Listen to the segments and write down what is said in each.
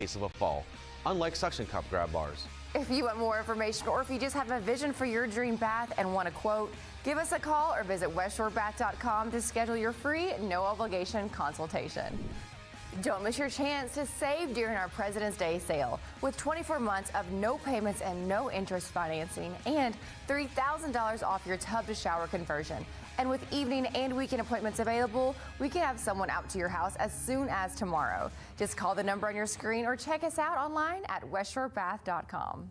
case of a fall, unlike suction cup grab bars. If you want more information or if you just have a vision for your dream bath and want a quote, give us a call or visit westshorebath.com to schedule your free, no obligation consultation. Don't miss your chance to save during our President's Day sale with 24 months of no payments and no interest financing and $3,000 off your tub to shower conversion. And with evening and weekend appointments available, we can have someone out to your house as soon as tomorrow. Just call the number on your screen or check us out online at westshorebath.com.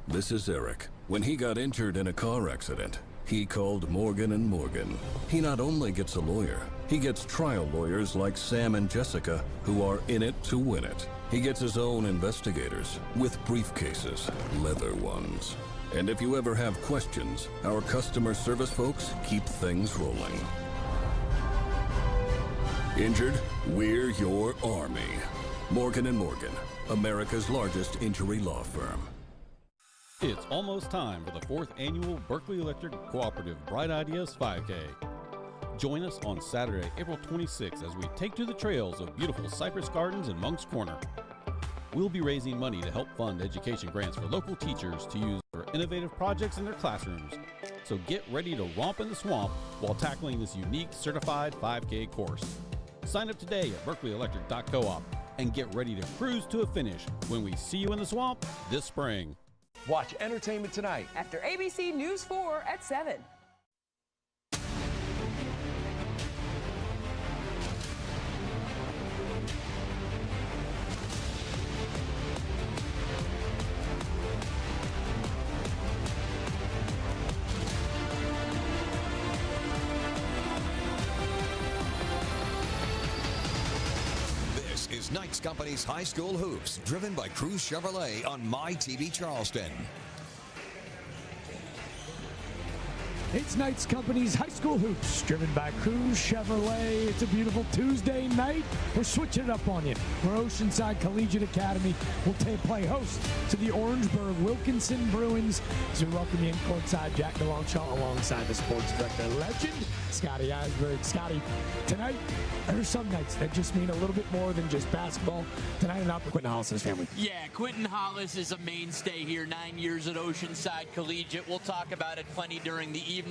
This is Eric. When he got injured in a car accident, he called Morgan & Morgan. He not only gets a lawyer, he gets trial lawyers like Sam and Jessica who are in it to win it. He gets his own investigators with briefcases, leather ones. And if you ever have questions, our customer service folks keep things rolling. Injured? We're your army. Morgan & Morgan, America's largest injury law firm. It's almost time for the 4th annual Berkeley Electric Cooperative Bright Ideas 5K. Join us on Saturday, April 26th as we take to the trails of beautiful Cypress Gardens and Monk's Corner. We'll be raising money to help fund education grants for local teachers to use for innovative projects in their classrooms. So get ready to romp in the swamp while tackling this unique certified 5K course. Sign up today at berkeleyelectric.coop and get ready to cruise to a finish when we see you in the swamp this spring. Watch Entertainment Tonight after ABC News 4 at 7. Is Knights Company's High School Hoops, driven by Cruz Chevrolet on MyTV Charleston. It's Knights Company's High School Hoops, driven by Cruz Chevrolet. It's a beautiful Tuesday night. We're switching it up on you. We're Oceanside Collegiate Academy. We'll play host to the Orangeburg-Wilkinson Bruins as we welcome you in courtside. Jack DeLongchamp alongside the sports director legend, Scotty Eisberg. Scotty, tonight, there's some nights that just mean a little bit more than just basketball. Tonight, and out for Quentin Hollis' family. Yeah, Quentin Hollis is a mainstay here. 9 years at Oceanside Collegiate. We'll talk about it plenty during the evening,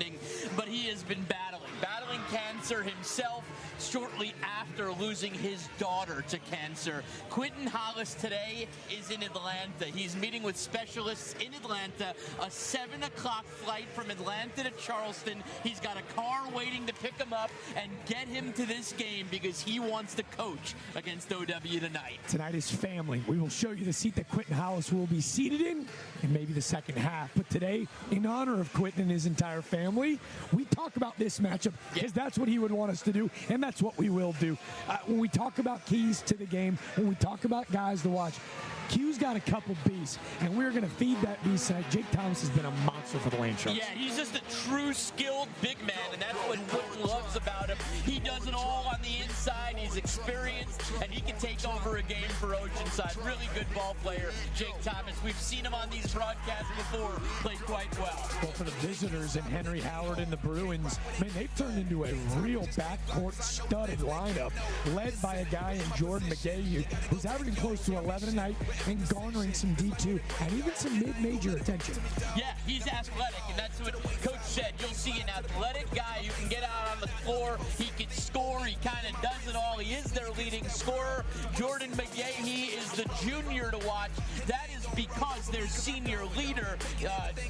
but he has been battling cancer himself shortly after losing his daughter to cancer. Quentin Hollis today is in Atlanta. He's meeting with specialists in Atlanta, a 7 o'clock flight from Atlanta to Charleston. He's got a car waiting to pick him up and get him to this game because he wants to coach against OW tonight. Tonight is family. We will show you the seat that Quentin Hollis will be seated in maybe the second half. But today, in honor of Quentin and his entire family, we talk about this matchup because that's what he would want us to do, and that's what we will do. When we talk about keys to the game, when we talk about guys to watch, Q's got a couple beasts, and we're going to feed that beast tonight. Jake Thomas has been a monster for the Land Sharks. Yeah, he's just a true skilled big man, and that's what Quentin loves about him. He does it all on the inside. He's experienced, and he can take over a game for Oceanside. Really good ball player, Jake Thomas. We've seen him on these broadcasts before. Played quite well. Well, for the visitors and Henry Howard and the Bruins, man, they've turned into a real backcourt studded lineup, led by a guy in Jordan McGahee, who's averaging close to 11 a night and garnering some D2 and even some mid-major attention. Yeah, he's athletic, and that's what Coach said. You'll see an athletic guy who can get out on the floor. He can score. He kind of does it all. He is their leading scorer. Jordan McGahee is the junior to watch. That is because their senior leader,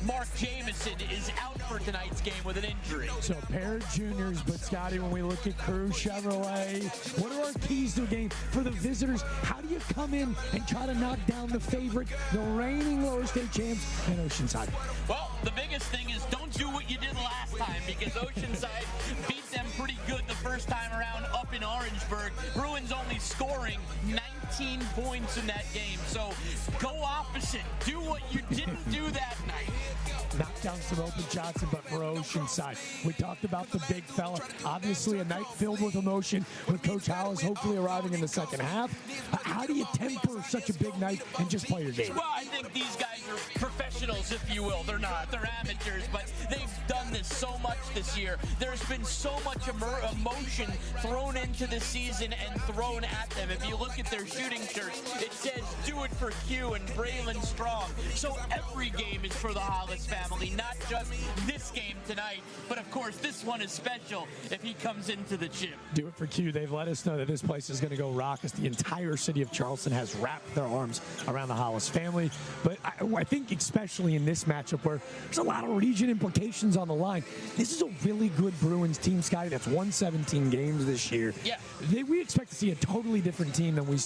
Mark Jamison, is out for tonight's game with an injury. So a pair of juniors, but Scotty, when we look at Cruz Chevrolet, what are our keys to a game for the visitors? How do you come in and try to knock down the favorite, the reigning lower state champs, and Oceanside? Well, the biggest thing is don't do what you did last time, because Oceanside beat them pretty good the first time around up in Orangeburg. Bruins only scoring 19 points in that game. So go opposite. Do what you didn't do that night. Knock down some open shots, but for Oceanside. We talked about the big fella. Obviously a night filled with emotion with Coach Hollis hopefully arriving in the second half. How do you temper such a big night and just play your game? Well, I think these guys are professionals, if you will. They're not. They're amateurs, but they've done this so much this year. There's been so much emotion thrown into the season and thrown at them. If you look at their shooting shooting shirts, it says "Do it for Q" and Braylon Strong. So every game is for the Hollis family, not just this game tonight, but of course this one is special if he comes into the gym. Do it for Q. They've let us know that this place is going to go rock as the entire city of Charleston has wrapped their arms around the Hollis family. But I think especially in this matchup where there's a lot of region implications on the line, this is a really good Bruins team, Scotty, that's won 17 games this year. Yeah. We expect to see a totally different team than we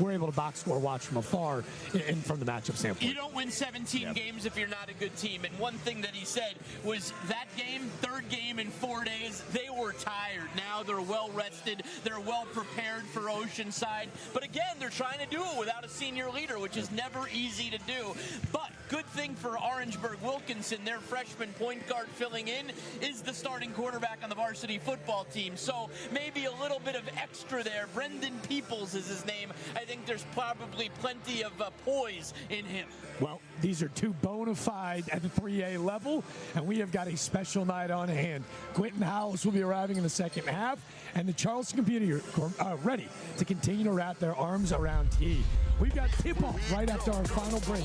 were able to box score watch from afar and from the matchup standpoint. You don't win 17 games if you're not a good team. And one thing that he said was that game, third game in 4 days, they were tired. Now they're well rested. They're well prepared for Oceanside. But again, they're trying to do it without a senior leader, which is never easy to do. But good thing for Orangeburg-Wilkinson, their freshman point guard filling in, is the starting quarterback on the varsity football team. So maybe a little bit of extra there. Brendan Peoples is his name. I think there's probably plenty of poise in him. Well, these are two bona fide at the 3A level, and we have got a special night on hand. Quentin Howells will be arriving in the second half, and the Charleston community are ready to continue to wrap their arms around T. We've got tip-off right after our final break.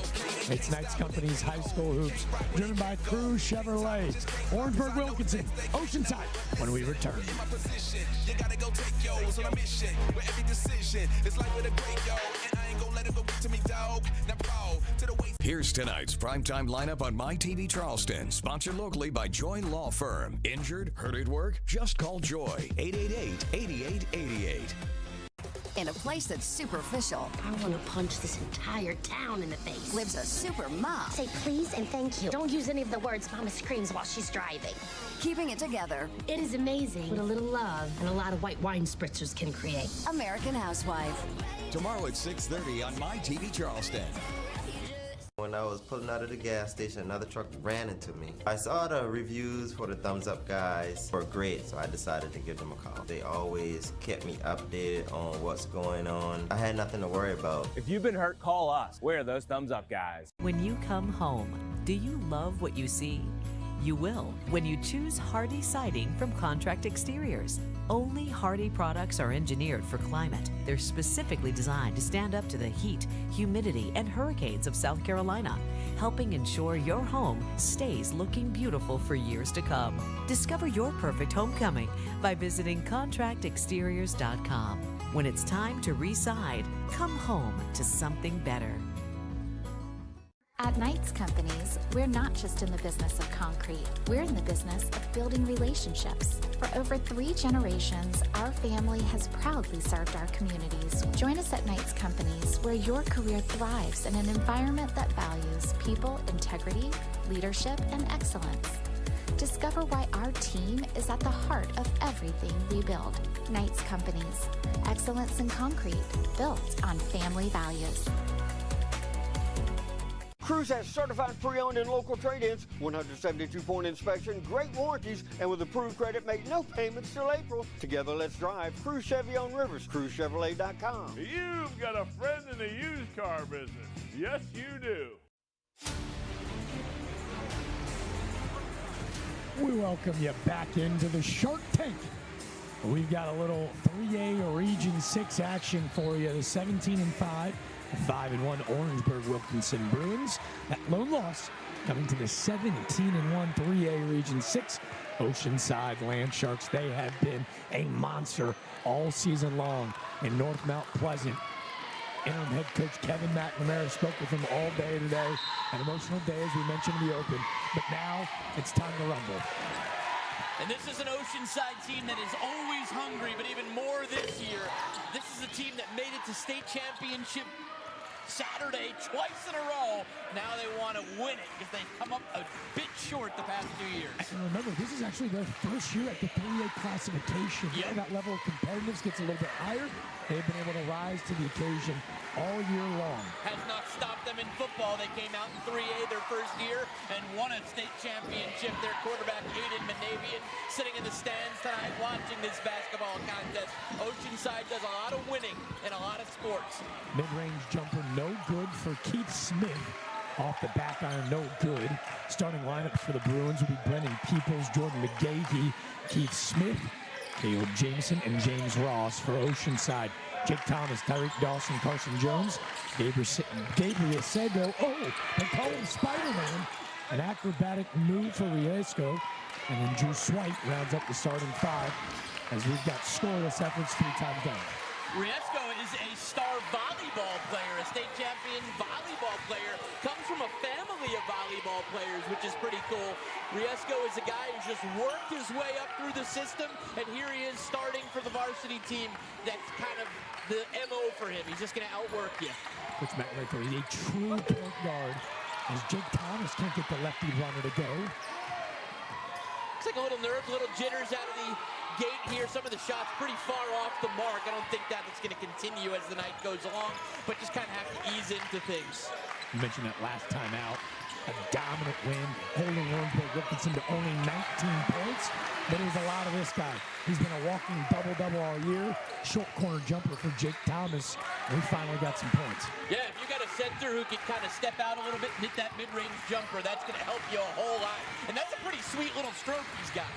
It's Knights Company's High School Hoops, driven by Cruz Chevrolet, Orangeburg-Wilkinson, Oceanside, when we return. You gotta go take yours on a mission with every decision. It's like with a great yo, and I ain't gonna let it go back to me, dog. Now, bro, to the waist. Here's tonight's primetime lineup on My TV Charleston, sponsored locally by Join Law Firm. Injured? Hurt at work? Just call Joy, 888-8888. In a place that's superficial, I want to punch this entire town in the face, lives a super mom. Say please and thank you. Don't use any of the words Mama screams while she's driving. Keeping it together. It is amazing what a little love and a lot of white wine spritzers can create. American Housewife. Tomorrow at 6:30 on My TV Charleston. When I was pulling out of the gas station, another truck ran into me. I saw the reviews for the thumbs up guys were great, so I decided to give them a call. They always kept me updated on what's going on. I had nothing to worry about. If you've been hurt, call us. We're those thumbs up guys. When you come home, do you love what you see? You will when you choose Hardy Siding from Contract Exteriors. Only Hardy products are engineered for climate. They're specifically designed to stand up to the heat, humidity, and hurricanes of South Carolina, helping ensure your home stays looking beautiful for years to come. Discover your perfect homecoming by visiting contractexteriors.com. When it's time to re-side, come home to something better. At Knights Companies, we're not just in the business of concrete. We're in the business of building relationships. For over 3 generations, our family has proudly served our communities. Join us at Knights Companies, where your career thrives in an environment that values people, integrity, leadership, and excellence. Discover why our team is at the heart of everything we build. Knights Companies, excellence in concrete, built on family values. Cruz has certified pre-owned and local trade-ins, 172-point inspection, great warranties, and with approved credit, make no payments till April. Together, let's drive. Cruz Chevy on Rivers, CruzChevrolet.com. You've got a friend in the used car business. Yes, you do. We welcome you back into the Shark Tank. We've got a little 3A Region 6 action for you. The 17-5. 5-1 Orangeburg-Wilkinson Bruins. That lone loss coming to the 17-1 3A Region 6 Oceanside Land Sharks. They have been a monster all season long in North Mount Pleasant. Interim head coach Kevin McNamara spoke with him all day today. An emotional day, as we mentioned in the open, but now it's time to rumble. And this is an Oceanside team that is always hungry, but even more this year. This is a team that made it to state championship Saturday twice in a row. Now they want to win it because they've come up a bit short the past 2 years. And remember, this is actually their first year at the 3A classification. Yep. That level of competitiveness gets a little bit higher. They've been able to rise to the occasion all year long. Has not stopped them in football. They came out in 3A their first year and won a state championship. Their quarterback, Aiden Manavian, sitting in the stands tonight watching this basketball contest. Oceanside does a lot of winning in a lot of sports. Mid-range jumper, no good for Keith Smith. Off the back iron, no good. Starting lineups for the Bruins will be Brennan Peoples, Jordan McGahee, Keith Smith, Caleb Jameson, and James Ross. For Oceanside, Jake Thomas, Tyreek Dawson, Carson Jones, Gabriel Sego. Oh, they call him Spider-Man. An acrobatic move for Riesco. And then Drew Swight rounds up the starting five as we've got scoreless efforts 3 times down. Riesco is a star volleyball player, a state champion volleyball player. Comes from a family of volleyball players, which is pretty cool. Riesco is a guy who's just worked his way up through the system, and here he is starting for the varsity team. That's kind of the MO for him. He's just going to outwork you. Coach Matt Laker is a true point guard as Jake Thomas can't get the lefty runner to go. Looks like a little nerves, a little jitters out of the gate here. Some of the shots pretty far off the mark. I don't think that's going to continue as the night goes along, but just kind of have to ease into things. You mentioned that last time out. A dominant win, holding Orangeburg-Wilkinson to only 19 points. But it was a lot of this guy. He's been a walking double-double all year. Short corner jumper for Jake Thomas. We finally got some points. Yeah, if you got a center who can kind of step out a little bit and hit that mid-range jumper, that's going to help you a whole lot. And that's a pretty sweet little stroke he's got.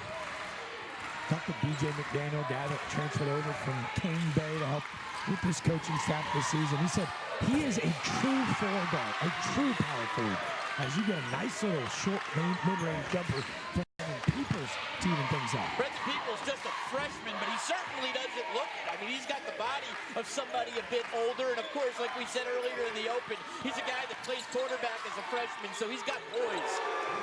Talked to B.J. McDaniel, guy that transferred over from Cane Bay to help with this coaching staff this season. He said he is a true forward guard, a true power forward. As you get a nice little short mid-range jumper from Peoples to even things out. Brendan Peoples just a freshman, but he certainly doesn't look it. I mean, he's got the body of somebody a bit older, and of course, like we said earlier in the open, he's a guy that plays quarterback as a freshman, so he's got poise.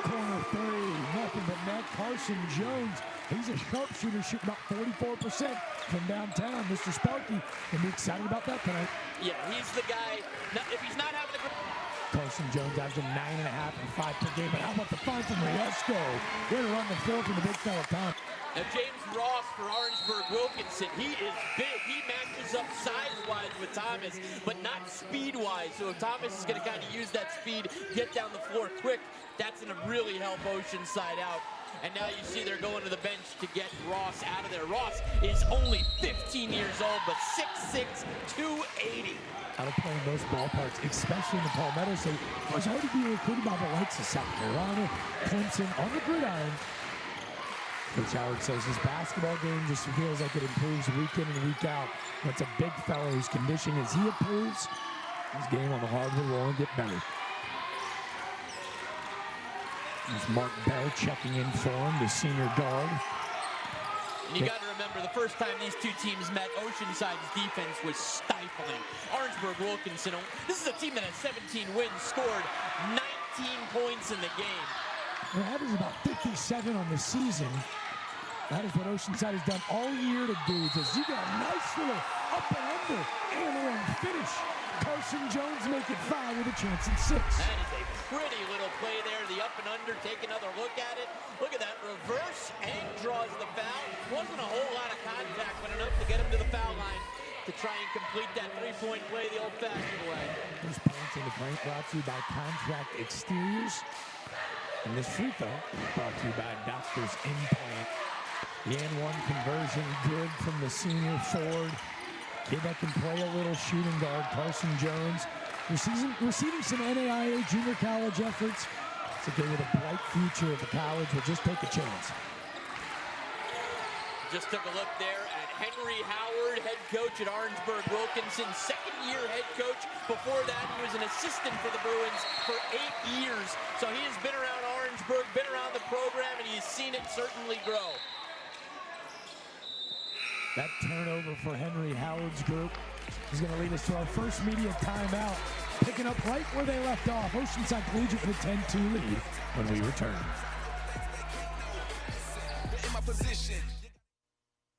Corner 3, nothing but net. Carson Jones, he's a sharpshooter, shooting about 44% from downtown. Mr. Sparky, and be excited about that tonight. Yeah, he's the guy. If he's not having a good... Carson Jones averaging 9.5 and 5 per game. But how about the find from Riesco? Way to run the floor from the big fella, Tom. Now, James Ross for Orangeburg-Wilkinson, he is big. He matches up size-wise with Thomas, but not speed-wise. So if Thomas is going to kind of use that speed, get down the floor quick, that's going to really help Oceanside out. And now you see they're going to the bench to get Ross out of there. Ross is only 15 years old, but 6'6", 280. How to play in most ballparks, especially in the Palmetto State, was already being recruited by the likes of South Carolina, Clemson, on the gridiron. Coach Howard says his basketball game just feels like it improves week in and week out. That's a big fellow whose condition as he improves, his game on the hardwood will only get better. There's Mark Bell checking in for him, the senior guard. And you got to remember, the first time these two teams met, Oceanside's defense was stifling. Orangeburg-Wilkinson, this is a team that has 17 wins, scored 19 points in the game. They're averaging about 57 on the season. That is what Oceanside has done all year to do. Just you got a nice little up and under and a long finish. Carson Jones make it 5 with a chance at 6. That is a pretty little play there. The up and under, take another look at it. Look at that reverse. Hank draws the foul. Wasn't a whole lot of contact, but enough to get him to the foul line to try and complete that three-point play the old-fashioned way. This points in the paint brought to you by Contract Exteriors. And this free throw brought to you by Doctor's Implant. The N1 conversion good from the senior forward. Kid that can play a little shooting guard, Carson Jones. Receiving some NAIA junior college efforts. It's a kid with a bright future at the college. Will just take a chance. Just took a look there at Henry Howard, head coach at Orangeburg-Wilkinson, second-year head coach. Before that, he was an assistant for the Bruins for 8 years. So he has been around Orangeburg, been around the program, and he's seen it certainly grow. That turnover for Henry Howard's group is going to lead us to our first media timeout. Picking up right where they left off. Oceanside Collegiate with a 10-2 lead when we return.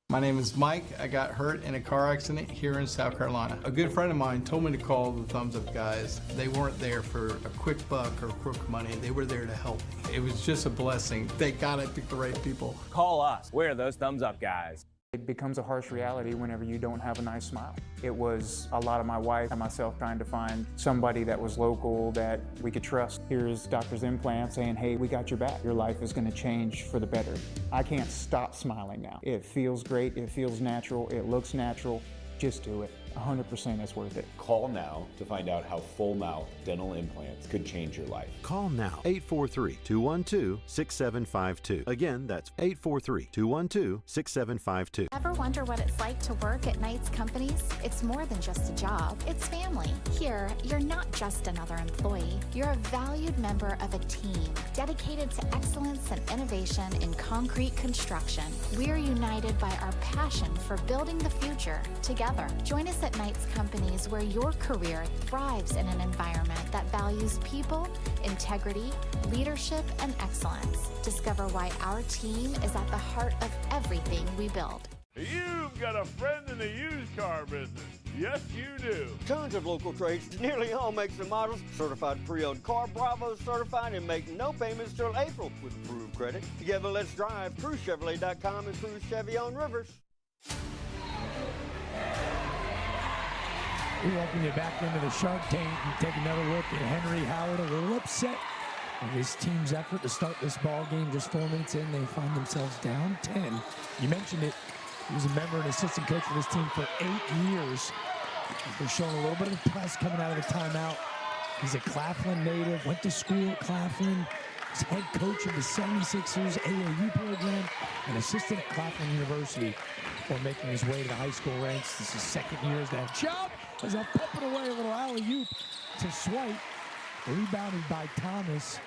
My name is Mike. I got hurt in a car accident here in South Carolina. A good friend of mine told me to call the Thumbs Up guys. They weren't there for a quick buck or quick money. They were there to help me. It was just a blessing. Thank God I picked the right people. Call us. We're those Thumbs Up guys. It becomes a harsh reality whenever you don't have a nice smile. It was a lot of my wife and myself trying to find somebody that was local that we could trust. Here's Doctor's Implant saying, hey, we got your back. Your life is going to change for the better. I can't stop smiling now. It feels great. It feels natural. It looks natural. Just do it. 100% it's worth it. Call now to find out how full mouth dental implants could change your life. Call now, 843-212-6752. Again, that's 843-212-6752. Ever wonder what it's like to work at Knight's Companies? It's more than just a job, it's family. Here, you're not just another employee. You're a valued member of a team dedicated to excellence and innovation in concrete construction. We're united by our passion for building the future together. Join us at Knight's Companies, where your career thrives in an environment that values people, integrity, leadership, and excellence. Discover why our team is at the heart of everything we build. You've got a friend in the used car business. Yes, you do. Tons of local trades, nearly all makes and models, certified pre-owned car, Bravo certified, and make no payments till April with approved credit. Together, let's drive. CruiseChevrolet.com and Cruise Chevy on Rivers. We welcome you back into the Shark Tank and take another look at Henry Howard, a little upset with his team's effort to start this ball game. Just 4 minutes in, they find themselves down 10. You mentioned it. He was a member and assistant coach for this team for 8 years. They're showing a little bit of press coming out of the timeout. He's a Claflin native, went to school at Claflin. He's head coach of the 76ers AAU program and assistant at Claflin University before making his way to the high school ranks. This is second year as that job as I pump it away, a little alley-oop to Swipe. Rebounded by Thomas.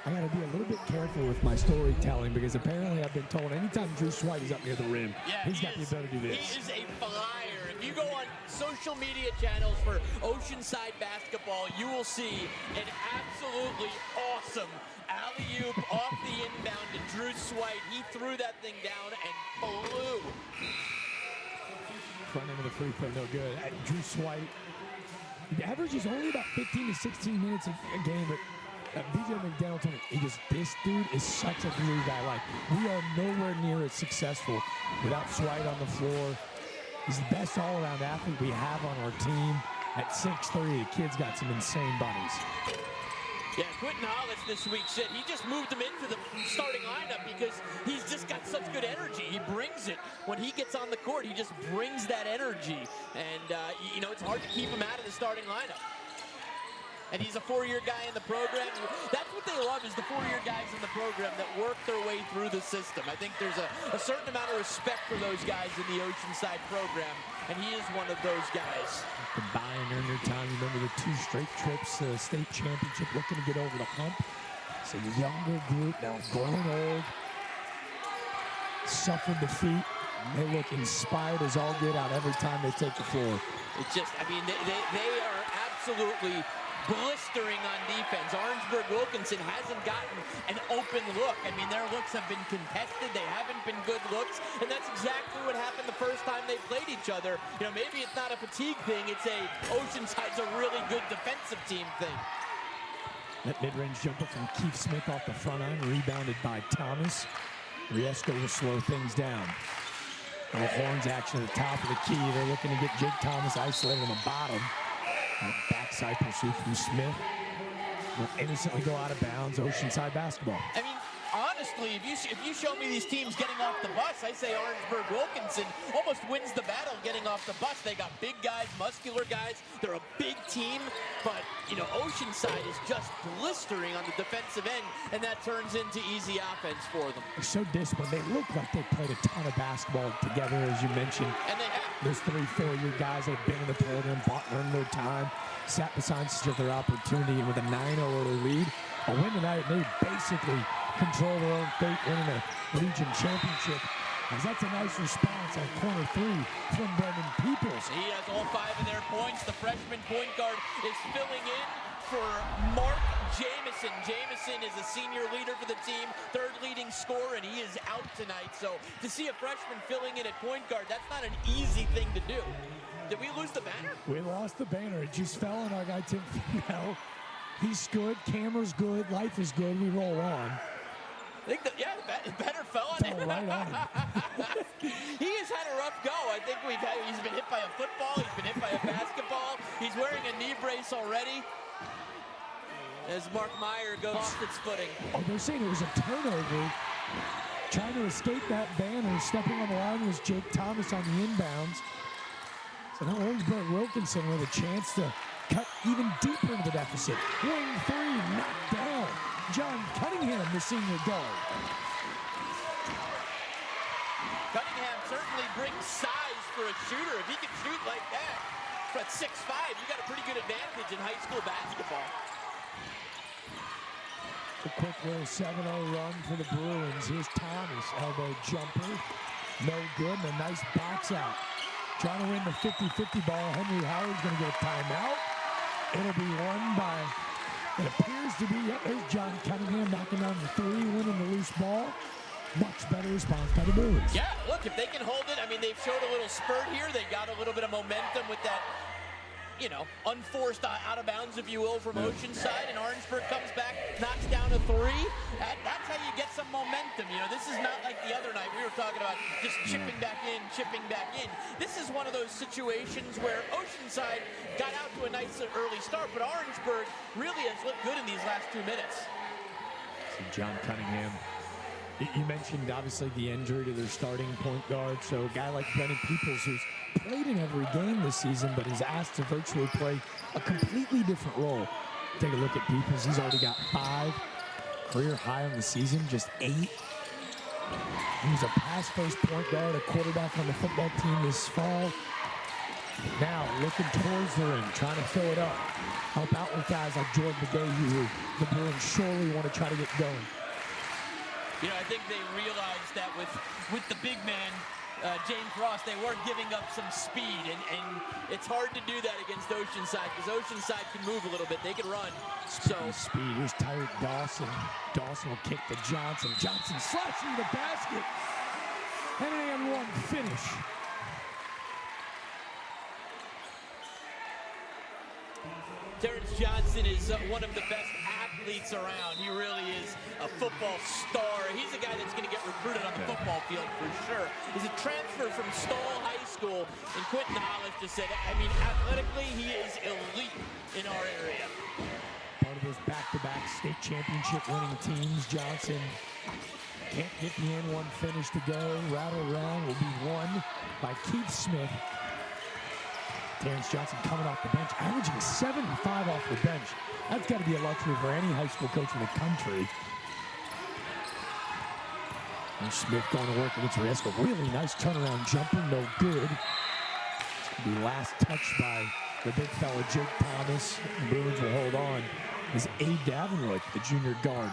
I got to be a little bit careful with my storytelling because apparently I've been told anytime Drew Swipe is up near the rim, he's got the ability to do this. He is a flyer. If you go on social media channels for Oceanside basketball, you will see an absolutely awesome alley-oop off the inbound to Drew Swipe. He threw that thing down and flew. Front end of the free throw, no good. Drew Swipe, he averages only about 15 to 16 minutes a game, but BJ McDaniel told me, this dude is such a glue guy. Like, we are nowhere near as successful without Swipe on the floor. He's the best all-around athlete we have on our team. At 6'3", the kid's got some insane bunnies. Yeah, Quentin Hollis this week said he just moved him into the starting lineup because he's just got such good energy. He brings it. When he gets on the court, he just brings that energy. And, you know, it's hard to keep him out of the starting lineup. And he's a four-year guy in the program. That's what they love, is the four-year guys in the program that work their way through the system. I think there's a certain amount of respect for those guys in the Oceanside program, and he is one of those guys. The buying earned their time. Remember the 2 straight trips to the state championship, looking to get over the hump. It's a younger group, now grown old, suffered defeat. They look inspired as all get out every time they take the floor. It's just, I mean, they are absolutely blistering on defense. Orangeburg-Wilkinson hasn't gotten an open look. I mean, their looks have been contested. They haven't been good looks, and that's exactly what happened the first time they played each other. You know, maybe it's not a fatigue thing. It's a Oceanside's a really good defensive team thing. That mid-range jumper from Keith Smith off the front end, rebounded by Thomas. Riesco will slow things down. A little horns action at the top of the key. They're looking to get Jake Thomas isolated on the bottom. That backside pursuit from Smith will innocently go out of bounds. Oceanside basketball. I mean, honestly, if you show me these teams getting off the bus, I say Orangeburg-Wilkinson almost wins the battle getting off the bus. They got big guys, muscular guys. They're a big team, but, you know, Oceanside is just blistering on the defensive end, and that turns into easy offense for them. They're so disciplined. They look like they played a ton of basketball together, as you mentioned. And they have. There's 3-4 year guys that have been in the program, earned their time, sat beside their opportunity, and with a 9-0 early lead, a win tonight, they basically control their own fate, winning a region championship. As that's a nice response on corner 3 from Brendan Peoples. He has all 5 of their points. The freshman point guard is filling in for Mark Jamison. Jamison is a senior leader for the team, 3rd leading scorer, and he is out tonight. So to see a freshman filling in at point guard, that's not an easy thing to do. Did we lose the banner? We lost the banner. It just fell on our guy, Tim Femel. He's good. Camera's good. Life is good. We roll on. I think the banner fell on him. Right on. He has had a rough go. I think he's been hit by a football. He's been hit by a basketball. He's wearing a knee brace already. As Mark Meyer goes off its footing. Oh, they're saying it was a turnover. Trying to escape that banner. Stepping on the line was Jake Thomas on the inbounds. So now Orangeburg-Wilkinson with a chance to cut even deeper into the deficit. Wing three, knocked down. John Cunningham, the senior guard. Cunningham certainly brings size for a shooter. If he can shoot like that, at 6'5", you got a pretty good advantage in high school basketball. A quick little 7-0 run for the Bruins. Here's Thomas, elbow jumper. No good, and a nice box out. Trying to win the 50-50 ball. Henry Howard's going to get a timeout. It'll be won by, it appears to be, there's John Cunningham knocking down the three, winning the loose ball. Much better response by the Bruins. Yeah, look, if they can hold it, I mean, they've showed a little spurt here. They got a little bit of momentum with that, you know, unforced out of bounds, if you will, from Oceanside, and Orangeburg comes back, knocks down a three. That's how you get some momentum. You know, this is not like the other night we were talking about just chipping back in. This is one of those situations where Oceanside got out to a nice early start, but Orangeburg really has looked good in these last 2 minutes. So John Cunningham, you mentioned obviously the injury to their starting point guard, so a guy like Brennan Peoples, who's played in every game this season, but is asked to virtually play a completely different role. Take a look at Peoples. He's already got 5. Career high on the season, just 8. He's a pass-first point guard, a quarterback on the football team this fall. Now looking towards the rim, trying to fill it up. Help out with guys like Jordan McGahee, who the Bruins surely want to try to get going. You know, I think they realized that with the big man, James Ross, they weren't giving up some speed, and it's hard to do that against Oceanside because Oceanside can move a little bit. They can run. Speed. Here's Tyreek Dawson. Dawson will kick to Johnson. Johnson slashing the basket. And an and one finish. Terrence Johnson is one of the best athletes around. He really is a football star. He's a guy that's going to get recruited on the football field for sure. He's a transfer from Stoll High School, and Quentin Hollis just said, I mean, athletically, he is elite in our area. Part of those back-to-back state championship winning teams. Johnson can't get the N1 finish to go. Rattle around will be won by Keith Smith. Terrence Johnson coming off the bench, averaging 7 and 5 off the bench. That's got to be a luxury for any high school coach in the country. And Smith going to work against Riesco. Really nice turnaround jumper, no good. It's going to be last touched by the big fella, Jake Thomas. The Bruins will hold on. Is Abe Davenroy, the junior guard.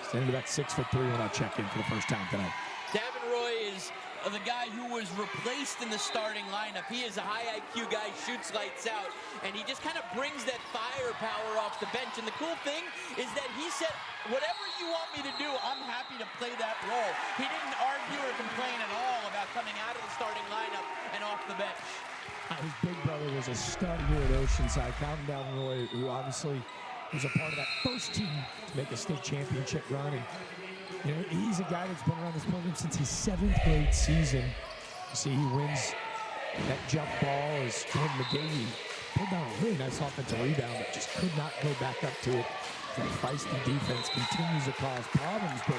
Standing about 6'3" when I check in for the first time tonight. Davenroy is the guy who was replaced in the starting lineup. He is a high IQ guy, shoots lights out, and he just kind of brings that firepower off the bench. And the cool thing is that he said, whatever you want me to do, I'm happy to play that role. He didn't argue or complain at all about coming out of the starting lineup and off the bench. His big brother was a stud here at Oceanside. Calvin Davenroy, who obviously was a part of that first team to make a state championship run. And you know, he's a guy that's been around this program since his 7th grade season. You see, he wins that jump ball as Jordan McGahee pulled down a really nice offensive rebound, but just could not go back up to it. That feisty defense continues to cause problems, but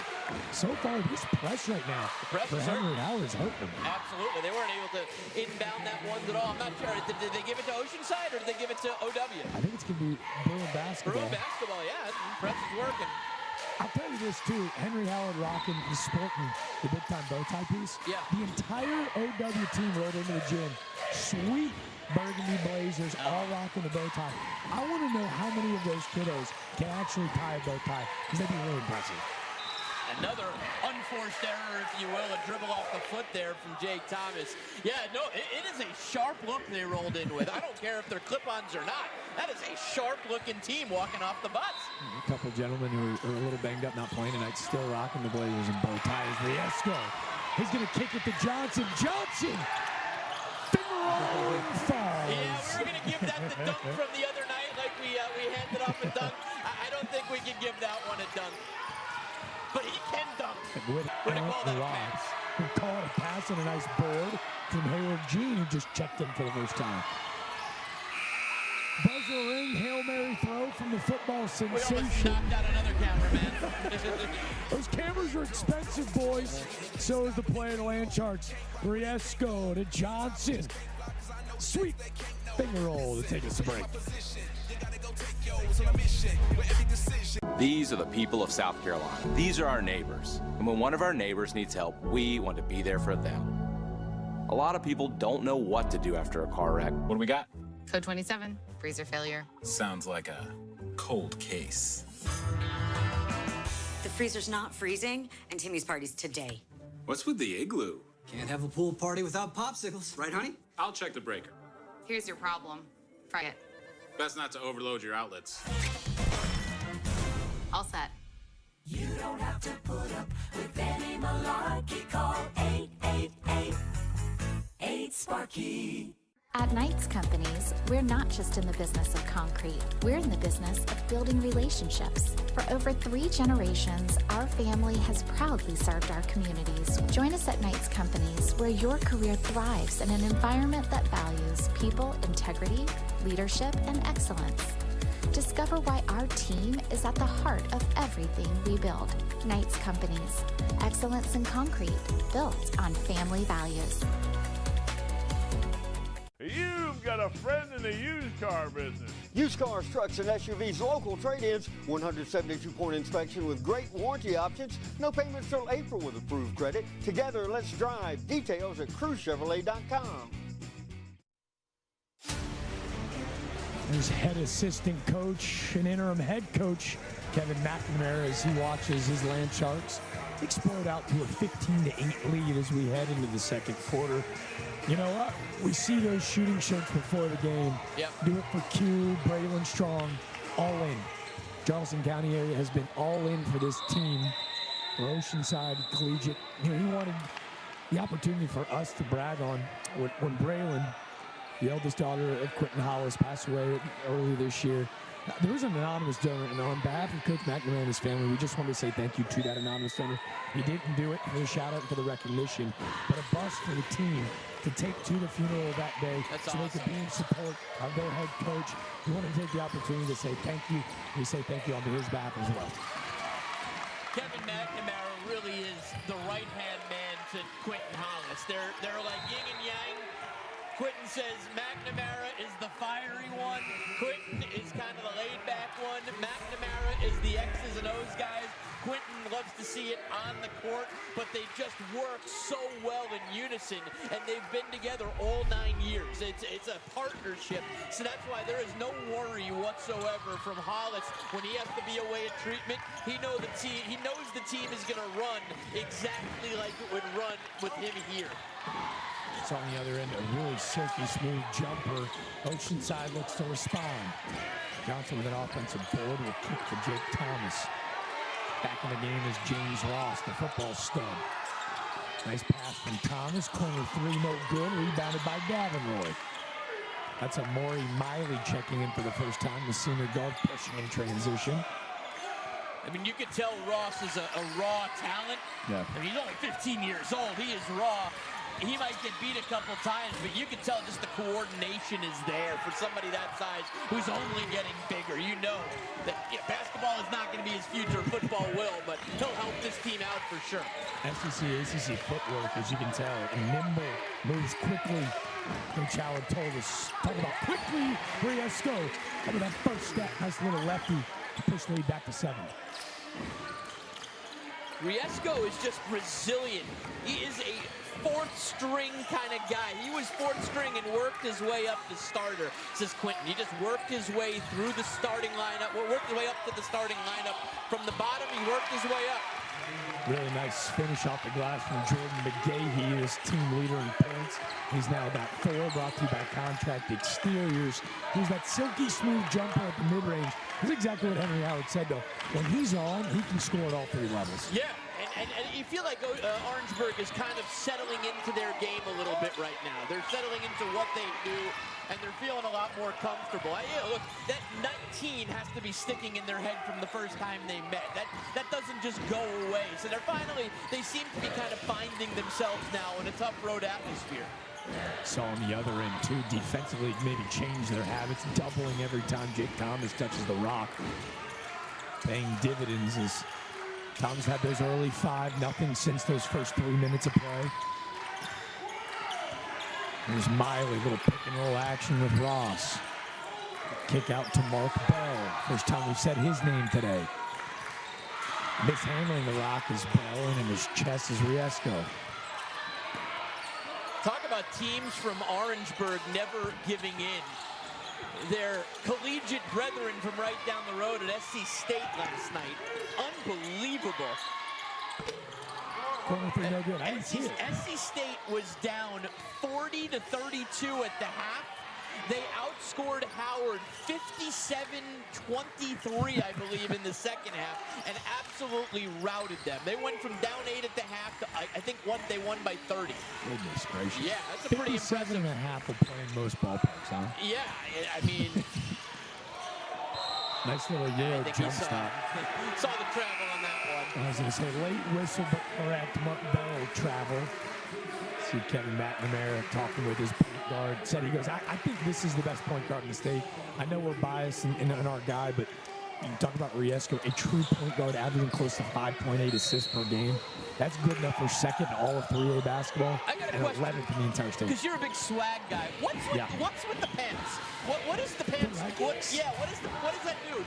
so far this press right now for Henry Howard's hurting them. Absolutely. They weren't able to inbound that one at all. I'm not sure. Did they give it to Oceanside or did they give it to OW? I think it's going to be Bruin basketball. Bruin basketball, yeah. The press is working. I'll tell you this, too. Henry Howard rocking the sporting the big-time bow tie piece. Yeah. The entire OW team rode into the gym. Sweet burgundy blazers, all rocking the bow tie. I want to know how many of those kiddos can actually tie a bow tie, because that'd be really impressive. Another unforced error, if you will, a dribble off the foot there from Jake Thomas. Yeah, no, it is a sharp look they rolled in with. I don't care if they're clip-ons or not. That is a sharp-looking team walking off the bus. A couple gentlemen who are a little banged up, not playing tonight, still rocking the blazers and bow ties. Riesco, he's going to kick it to Johnson. Johnson! Finger roll and falls. Yeah, we were going to give that the dunk from the other night, like we handed off a dunk. I don't think we can give that one a dunk. But he can dunk. We're going to call that a pass. We'll call it a pass and a nice board from Hayward Jean, who just checked in for the first time. Buzzer ring, Hail Mary throw from the football sensation. We almost knocked out another cameraman. Those cameras are expensive, boys. So is the play of the Land Sharks. Riesco to Johnson. Sweet finger roll to take us to break. These are the people of South Carolina. These are our neighbors. And when one of our neighbors needs help, we want to be there for them. A lot of people don't know what to do after a car wreck. What do we got? Code 27, freezer failure. Sounds like a cold case. The freezer's not freezing, and Timmy's party's today. What's with the igloo? Can't have a pool party without popsicles, right, honey? I'll check the breaker. Here's your problem. Fry it. Best not to overload your outlets. All set. You don't have to put up with any malarkey. Call 888-8-SPARKY. At Knights Companies, we're not just in the business of concrete. We're in the business of building relationships. For over 3 generations, our family has proudly served our communities. Join us at Knights Companies, where your career thrives in an environment that values people, integrity, leadership, and excellence. Discover why our team is at the heart of everything we build. Knights Companies, excellence in concrete, built on family values. You've got a friend in the used car business. Used cars, trucks, and SUVs, local trade-ins, 172-point inspection with great warranty options, no payments till April with approved credit. Together, let's drive. Details at cruisechevrolet.com. There's head assistant coach and interim head coach Kevin McNamara as he watches his Land Sharks explode out to a 15-8 lead as we head into the second quarter. You know what? We see those shooting shirts before the game. Yep. Do it for Q, Braylon Strong, all in. Charleston County area has been all in for this team. For Oceanside, Collegiate, you know, he wanted the opportunity for us to brag on when Braylon, the eldest daughter of Quentin Hollis, passed away earlier this year. There was an anonymous donor, and on behalf of Coach McNamara and his family, we just wanted to say thank you to that anonymous donor. He didn't do it for the shout-out for the recognition, but a bus for the team to take to the funeral that day. That's so awesome. They could be in support of their head coach. We want to take the opportunity to say thank you. We say thank you on his behalf as well. Kevin McNamara really is the right-hand man to Quentin Hollis. They're like yin and yang. Quentin says McNamara is the fiery one. Quentin is kind of the laid-back one. McNamara is the X's and O's guys. Quentin loves to see it on the court, but they just work so well in unison, and they've been together all 9 years. It's a partnership, so that's why there is no worry whatsoever from Hollis when he has to be away at treatment. He knows the team is going to run exactly like it would run with him here. It's on the other end, a really silky smooth jumper. Oceanside looks to respond. Johnson with an offensive board will kick to Jake Thomas. Back in the game is James Ross, the football stud. Nice pass from Thomas. Corner 3, no good. Rebounded by Davenroy. That's a Maury Miley checking in for the first time. The senior guard pushing in transition. I mean, you could tell Ross is a raw talent. Yeah. I mean, he's only 15 years old. He is raw. He might get beat a couple times, but you can tell just the coordination is there for somebody that size who's only getting bigger. You know that basketball is not going to be his future. Football will, but he'll help this team out for sure. SEC, ACC footwork, as you can tell, and nimble, moves quickly. Coach Howard told us, talk about quickly, Riesco. Over that first step, nice little lefty to push the lead back to 7. Riesco is just resilient. He is a fourth string kind of guy. He was fourth string and worked his way up to starter, says Quentin. He just worked his way through the starting lineup, worked his way up to the starting lineup. From the bottom, he worked his way up. Really nice finish off the glass from Jordan McGahee, his team leader in points. He's now got 4, brought to you by Contract Exteriors. He's that silky smooth jumper at the mid-range. That's exactly what Henry Howard said, though. When he's on, he can score at all 3 levels. Yeah, and you feel like Orangeburg is kind of settling into their game a little bit right now. They're settling into what they do, and they're feeling a lot more comfortable. Look, that 19 has to be sticking in their head from the first time they met. That doesn't just go away. So they seem to be kind of finding themselves now in a tough road atmosphere. So on the other end, too, defensively maybe change their habits, doubling every time Jake Thomas touches the rock. Paying dividends as Tom's had those early 5-0 since those first 3 minutes of play. There's Miley, little pick and roll action with Ross. Kick out to Mark Bell. First time we've said his name today. Mishandling the rock is Bell, and in his chest is Riesco. Talk about teams from Orangeburg never giving in. Their collegiate brethren from right down the road at SC State last night. Unbelievable. Corner three, no good. I didn't see it. SC State was down 40-32 at the half. They outscored Howard 57-23, I believe, in the second half, and absolutely routed them. They went from down 8 at the half to, I think, they won by 30. Goodness gracious. Yeah, that's a pretty impressive. 57.5 will play in most ballparks, huh? Yeah, I mean. Nice little Euro jump stop. Saw the travel on that one. I was going to say late whistle, but correct. Mark Bell travel. See Kevin McNamara talking with his point guard. Said he goes, I think this is the best point guard in the state. I know we're biased in our guy, but you talk about Riesco, a true point guard averaging close to 5.8 assists per game. That's good enough for second in all of 3A basketball. I got a and question. 11th in the entire state. Because you're a big swag guy. What's with the pants? What is the pants? What does that do?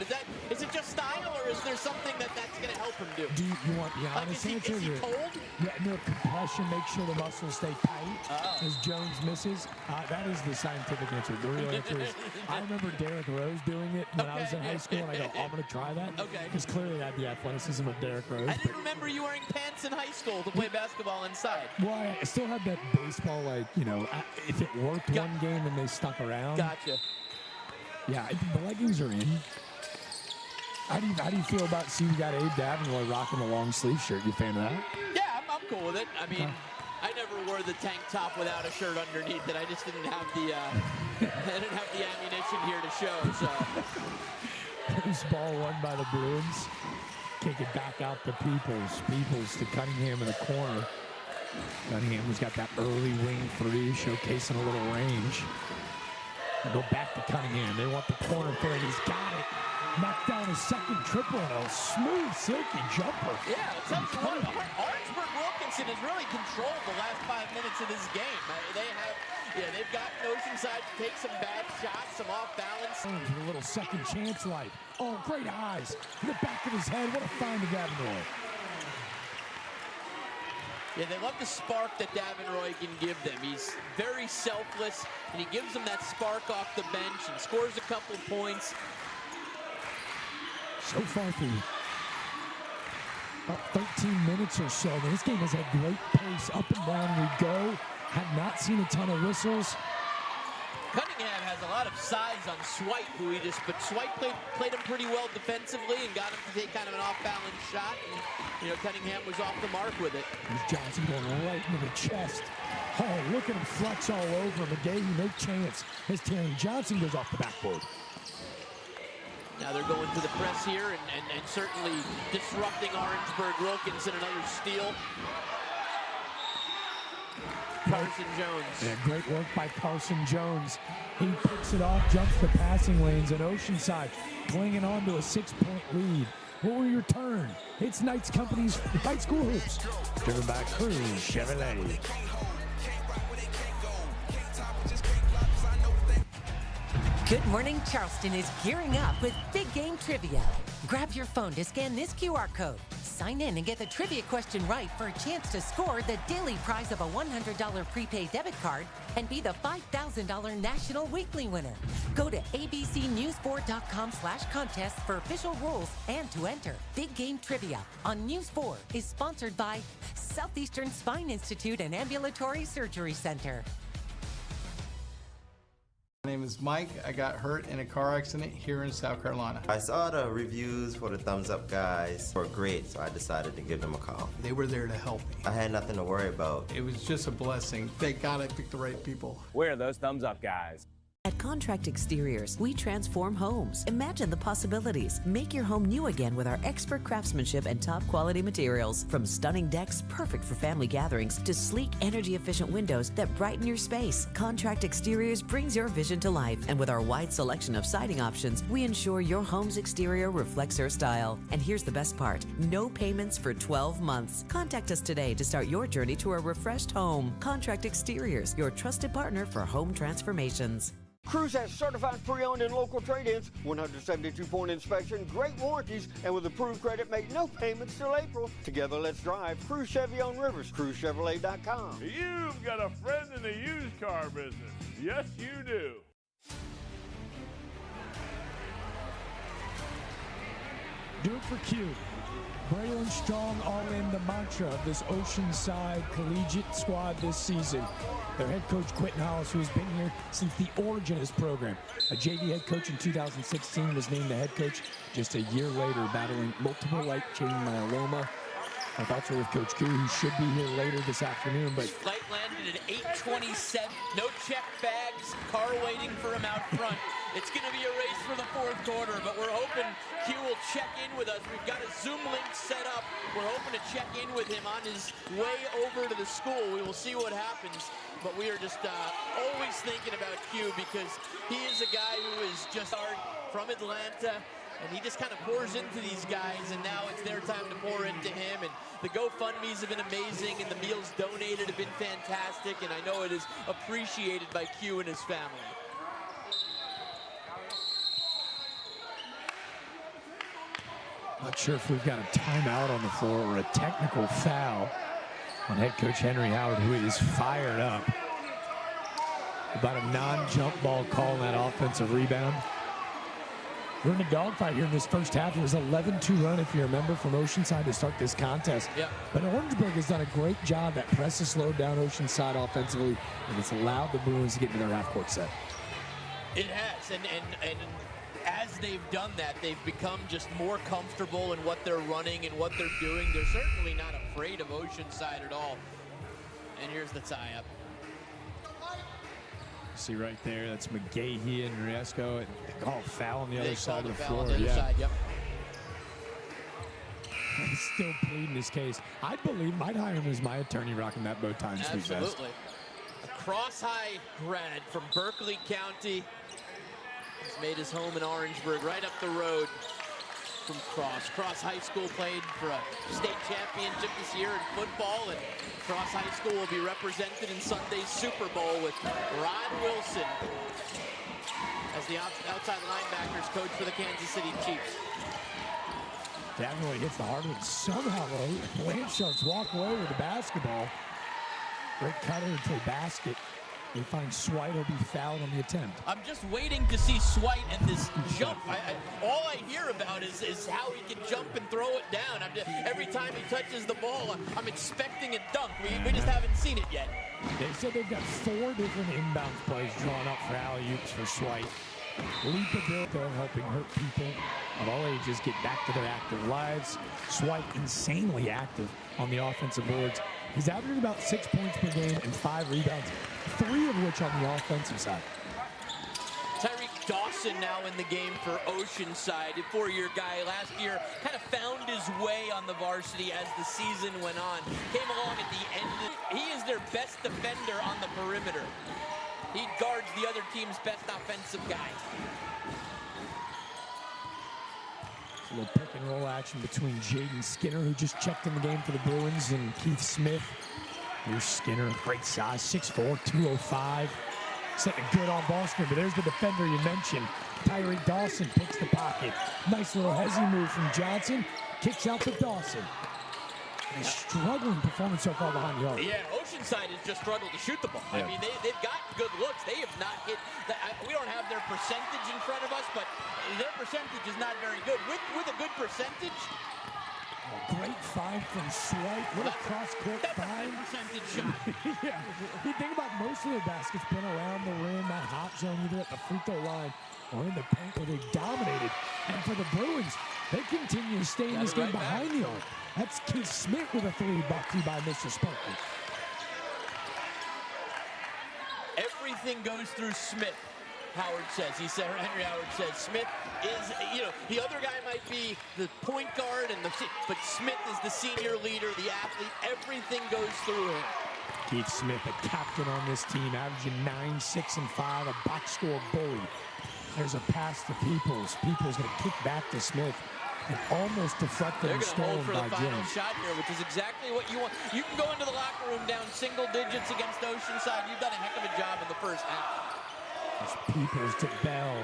Is it just style, or is there something that's going to help him do? Do you want the honest answer? Is he cold? Yeah, no, compression, make sure the muscles stay tight as Jones misses. That is the scientific answer. The real answer is, I remember Derrick Rose doing it when I was in high school, and I go, I'm going to try that. Okay. Because clearly I had the athleticism of Derrick Rose. I didn't remember you wearing pants in high school to play basketball inside. Well, I still had that baseball, like, if it worked one game and they stuck around. Gotcha. Yeah, the leggings are in. How do you feel about seeing you got Abe Davenroy rocking the long sleeve shirt? You a fan of that? Yeah, I'm cool with it. I mean, I never wore the tank top without a shirt underneath it. I just didn't have the ammunition here to show. So. Loose ball won by the Bruins. Kick it back out to Peoples. Peoples to Cunningham in the corner. Cunningham's got that early wing three, showcasing a little range. Go back to Cunningham. They want the corner three. He's got it. Knocked down his second triple and a smooth, silky jumper. Yeah, it tells you what, Orangeburg-Wilkinson has really controlled the last 5 minutes of this game. They've got Oceanside to take some bad shots, some off balance. A little second chance light. Oh, great eyes. In the back of his head. What a find to Davenroy. Yeah, they love the spark that Davenroy can give them. He's very selfless, and he gives them that spark off the bench and scores a couple points. So far through about 13 minutes or so, this game has had great pace. Up and down we go. Have not seen a ton of whistles. Cunningham has a lot of size on Swipe, but Swipe played him pretty well defensively and got him to take kind of an off-balance shot. And, Cunningham was off the mark with it. There's Johnson going right into the chest. Oh, look at him flex all over him. McGahee, no chance as Terry Johnson goes off the backboard. Now they're going to the press here and certainly disrupting Orangeburg-Wilkinson, another steal. Carson Jones. Yeah, great work by Carson Jones. He picks it off, jumps the passing lanes, and Oceanside clinging on to a 6-point lead. What will your turn? It's Knights Company's High School Hoops. Driven by Cruz Chevrolet. Good Morning Charleston is gearing up with Big Game Trivia. Grab your phone to scan this QR code. Sign in and get the trivia question right for a chance to score the daily prize of a $100 prepaid debit card and be the $5,000 National Weekly winner. Go to abcnews4.com/contest for official rules and to enter. Big Game Trivia on News 4 is sponsored by Southeastern Spine Institute and Ambulatory Surgery Center. My name is Mike. I got hurt in a car accident here in South Carolina. I saw the reviews for the Thumbs Up guys were great, so I decided to give them a call. They were there to help me. I had nothing to worry about. It was just a blessing. Thank God I picked the right people. We're those Thumbs Up guys. At Contract Exteriors. We transform homes. Imagine the possibilities. Make your home new again with our expert craftsmanship and top quality materials. From stunning decks perfect for family gatherings to sleek, energy-efficient windows that brighten your space, Contract Exteriors brings your vision to life. And with our wide selection of siding options, we ensure your home's exterior reflects your style. And here's the best part: no payments for 12 months. Contact us today to start your journey to a refreshed home. Contract Exteriors, your trusted partner for home transformations. Cruise has certified pre-owned and local trade-ins, 172-point inspection, great warranties, and with approved credit, make no payments till April. Together, let's drive. Cruise Chevy on Rivers, cruisechevrolet.com. You've got a friend in the used car business. Yes, you do. Do it for Q. Braylon Strong all in, the mantra of this Oceanside Collegiate squad this season. Their head coach, Quentin Hollis, who has been here since the origin of this program. A JV head coach in 2016, was named the head coach just a year later, battling multiple light chain myeloma. Our thoughts are with Coach Q, who should be here later this afternoon. But flight landed at 8:27. No check bags. Car waiting for him out front. It's going to be a race for the fourth quarter, but we're hoping Q will check in with us. We've got a Zoom link set up. We're hoping to check in with him on his way over to the school. We will see what happens, but we are just always thinking about Q because he is a guy who is just from Atlanta. And he just kind of pours into these guys, and now it's their time to pour into him. And the GoFundMes have been amazing, and the meals donated have been fantastic, and I know it is appreciated by Q and his family. not sure if we've got a timeout on the floor or a technical foul on head coach Henry Howard, who is fired up about a non-jump ball call on that offensive rebound. We're in a dogfight here in this first half. It was an 11-2 run, if you remember, from Oceanside to start this contest. Yep. But Orangeburg has done a great job. That press has slowed down Oceanside offensively, and it's allowed the Bruins to get into their half-court set. It has, and as they've done that, they've become just more comfortable in what they're running and what they're doing. They're certainly not afraid of Oceanside at all. And here's the tie-up. See right there, that's McGahee and Riesco. And they call a foul on the other side of the floor. On the other side, yep. He's still pleading his case. I believe I'd hire him as my attorney, rocking that bow tie and sweet vest. Absolutely. A cross-high grad from Berkeley County. He's made his home in Orangeburg, right up the road from Cross. Cross High School played for a state championship this year in football, and Cross High School will be represented in Sunday's Super Bowl with Rod Wilson as the outside linebackers coach for the Kansas City Chiefs. That really hits the heart of it. Somehow, though, Landsharks walk away with the basketball. Great cutter into the basket. They find Swite will be fouled on the attempt. I'm just waiting to see Swite and this jump. All I hear about is how he can jump and throw it down. Every time he touches the ball, I'm expecting a dunk. We just haven't seen it yet. They said they've got 4 different inbound plays drawn up for alley-oops for Swite. Leapability, helping hurt people of all ages get back to their active lives. Swite insanely active on the offensive boards. He's averaging about 6 points per game and 5 rebounds, 3 of which on the offensive side. Tyreek Dawson now in the game for Oceanside, a 4-year guy. Last year kind of found his way on the varsity as the season went on. Came along at the end. He is their best defender on the perimeter. He guards the other team's best offensive guy. A little pick and roll action between Jaden Skinner, who just checked in the game for the Bruins, and Keith Smith. Here's Skinner, great size, 6'4", 205. Setting a good on-ball screen, but there's the defender you mentioned. Tyreek Dawson picks the pocket. Nice little hezzy move from Johnson. Kicks out to Dawson. A struggling performance so far behind the arc. Yeah, Oceanside has just struggled to shoot the ball. Yeah. I mean, they've got good looks. They have not hit. We don't have their percentage in front of us, but their percentage is not very good. With a good percentage. Great find from Swite. What a cross-court find. Percentage shot. Yeah. You think about most of their baskets been around the rim, that hot zone, either at the free throw line or in the paint where they dominated. And for the Bruins, they continue to stay in this game behind the arc. That's Keith Smith with a 3 brought to you by Mr. Sparky. Everything goes through Smith. Howard says. Henry Howard says Smith is, the other guy might be the point guard, but Smith is the senior leader, the athlete. Everything goes through him. Keith Smith, a captain on this team, averaging 9, 6, and 5, a box score bully. There's a pass to Peoples. Peoples going to kick back to Smith and almost deflected and stolen by Jones. They're going to hold for the final shot here, which is exactly what you want. You can go into the locker room down single digits against Oceanside. You've done a heck of a job in the first half. There's Peoples to Bell.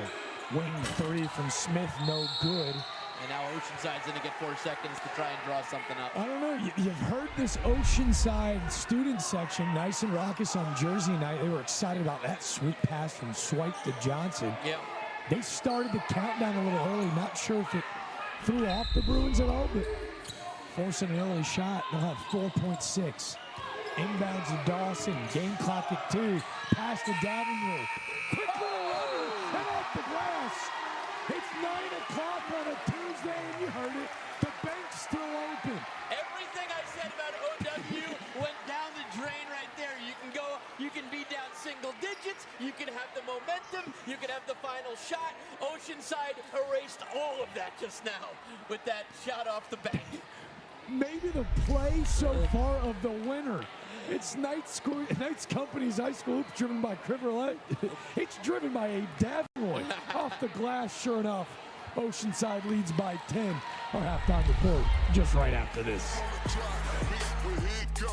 Wing 3 from Smith, no good. And now Oceanside's going to get 4 seconds to try and draw something up. I don't know. You've heard this Oceanside student section, nice and raucous on Jersey night. They were excited about that sweet pass from Swipe to Johnson. Yep. They started the countdown a little early. Not sure if it threw off the Bruins at all, but forcing an early shot. They'll have 4.6. Inbounds to Dawson. Game clock at 2. Pass to Davenport. Quick little runner and off the glass. It's 9 o'clock on a Tuesday, and you heard it. The bank's still open. Everything I said about OW went down the drain right there. You can be down single digits. You can have the momentum. You can have the final shot. Oceanside erased all of that just now with that shot off the bank. Maybe the play so far of the winner. It's Knights Company's High School Hoops, driven by Criverlet. It's driven by a Davenport. Off the glass, sure enough. Oceanside leads by 10. Our halftime report just right after this.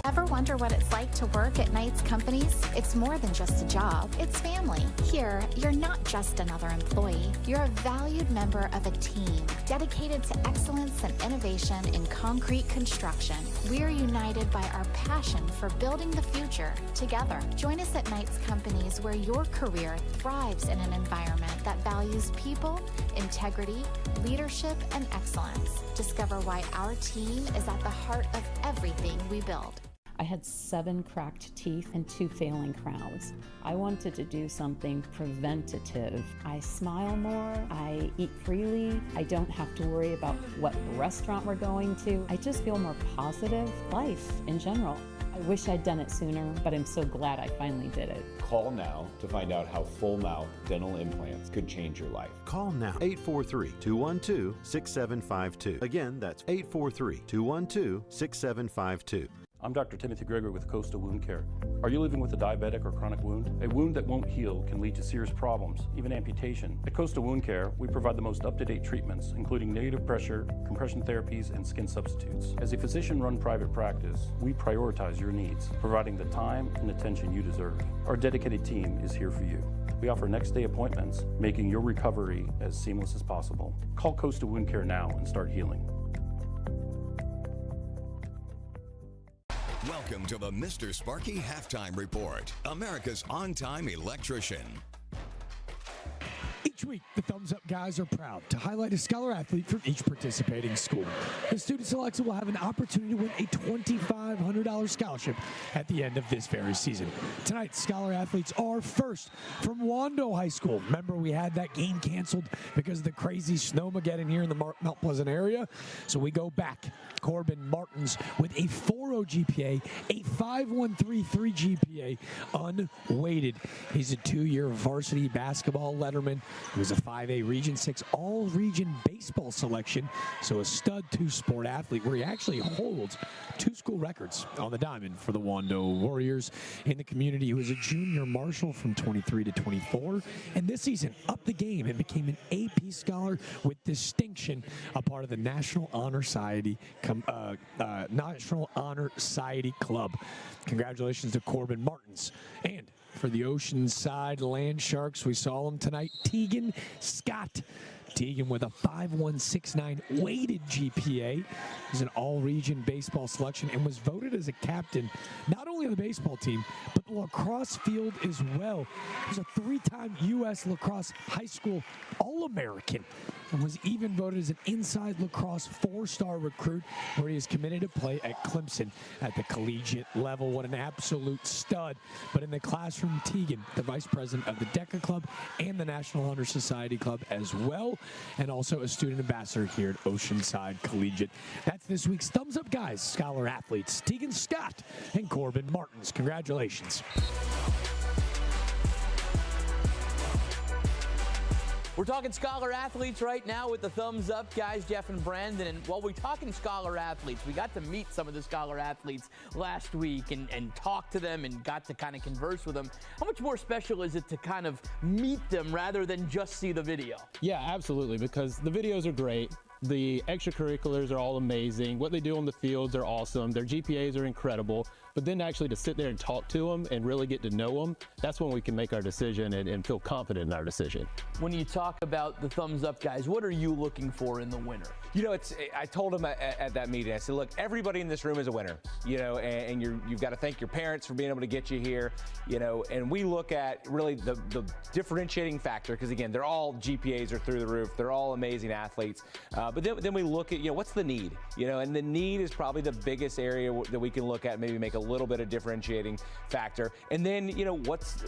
Ever wonder what it's like to work at Knights Companies? It's more than just a job. It's family. Here, you're not just another employee. You're a valued member of a team dedicated to excellence and innovation in concrete construction. We're united by our passion for building the future together. Join us at Knights Companies, where your career thrives in an environment that values people, integrity, leadership, and excellence. Discover why our team is at the heart of everything we build. I had 7 cracked teeth and 2 failing crowns. I wanted to do something preventative. I smile more, I eat freely, I don't have to worry about what restaurant we're going to. I just feel more positive. Life in general. I wish I'd done it sooner, but I'm so glad I finally did it. Call now to find out how full mouth dental implants could change your life. Call now. 843-212-6752. Again, that's 843-212-6752. I'm Dr. Timothy Gregory with Coastal Wound Care. Are you living with a diabetic or chronic wound? A wound that won't heal can lead to serious problems, even amputation. At Coastal Wound Care, we provide the most up-to-date treatments, including negative pressure, compression therapies, and skin substitutes. As a physician-run private practice, we prioritize your needs, providing the time and attention you deserve. Our dedicated team is here for you. We offer next-day appointments, making your recovery as seamless as possible. Call Coastal Wound Care now and start healing. Welcome to the Mr. Sparky Halftime Report, America's on-time electrician. Each week, the Thumbs Up guys are proud to highlight a scholar athlete from each participating school. The student selected will have an opportunity to win a $2,500 scholarship at the end of this very season. Tonight, scholar athletes are first from Wando High School. Remember, we had that game canceled because of the crazy snowmageddon here in the Mount Pleasant area. So we go back. Corbin Martins with a 4.0 GPA, a 5.133 GPA, unweighted. He's a 2-year varsity basketball letterman. He was a 5A Region 6 all-region baseball selection, so a stud 2-sport athlete where he actually holds 2 school records on the diamond for the Wando Warriors. In the community, he was a junior marshal from 23 to 24, and this season upped the game and became an AP scholar with distinction, a part of the National Honor Society Club. Congratulations to Corbin Martins. And for the Oceanside Land Sharks, we saw him tonight, Tegan Scott. Tegan with a 5.169 weighted GPA. He's an all-region baseball selection and was voted as a captain, not only of the baseball team, but the lacrosse field as well. He's a 3-time U.S. Lacrosse High School All-American and was even voted as an inside lacrosse 4-star recruit, where he is committed to play at Clemson at the collegiate level. What an absolute stud. But in the classroom, Tegan, the vice president of the DECA Club and the National Honor Society Club as well, and also a student ambassador here at Oceanside Collegiate. That's this week's Thumbs Up guys, scholar athletes, Tegan Scott and Corbin Martins. Congratulations. We're talking Scholar Athletes right now with the Thumbs Up guys, Jeff and Brandon. And while we're talking Scholar Athletes, we got to meet some of the Scholar Athletes last week and talk to them and got to kind of converse with them. How much more special is it to kind of meet them rather than just see the video? Yeah, absolutely, because the videos are great. The extracurriculars are all amazing. What they do on the fields are awesome. Their GPAs are incredible. But then actually to sit there and talk to them and really get to know them, that's when we can make our decision and feel confident in our decision. When you talk about the Thumbs Up guys, what are you looking for in the winner? You know, I told them at that meeting, I said, look, everybody in this room is a winner, you know, and you've got to thank your parents for being able to get you here, you know, and we look at really the differentiating factor, because again, they're all GPAs are through the roof, they're all amazing athletes, but then we look at, you know, what's the need, you know, and the need is probably the biggest area that we can look at, maybe make a little bit of differentiating factor. And then, you know, what's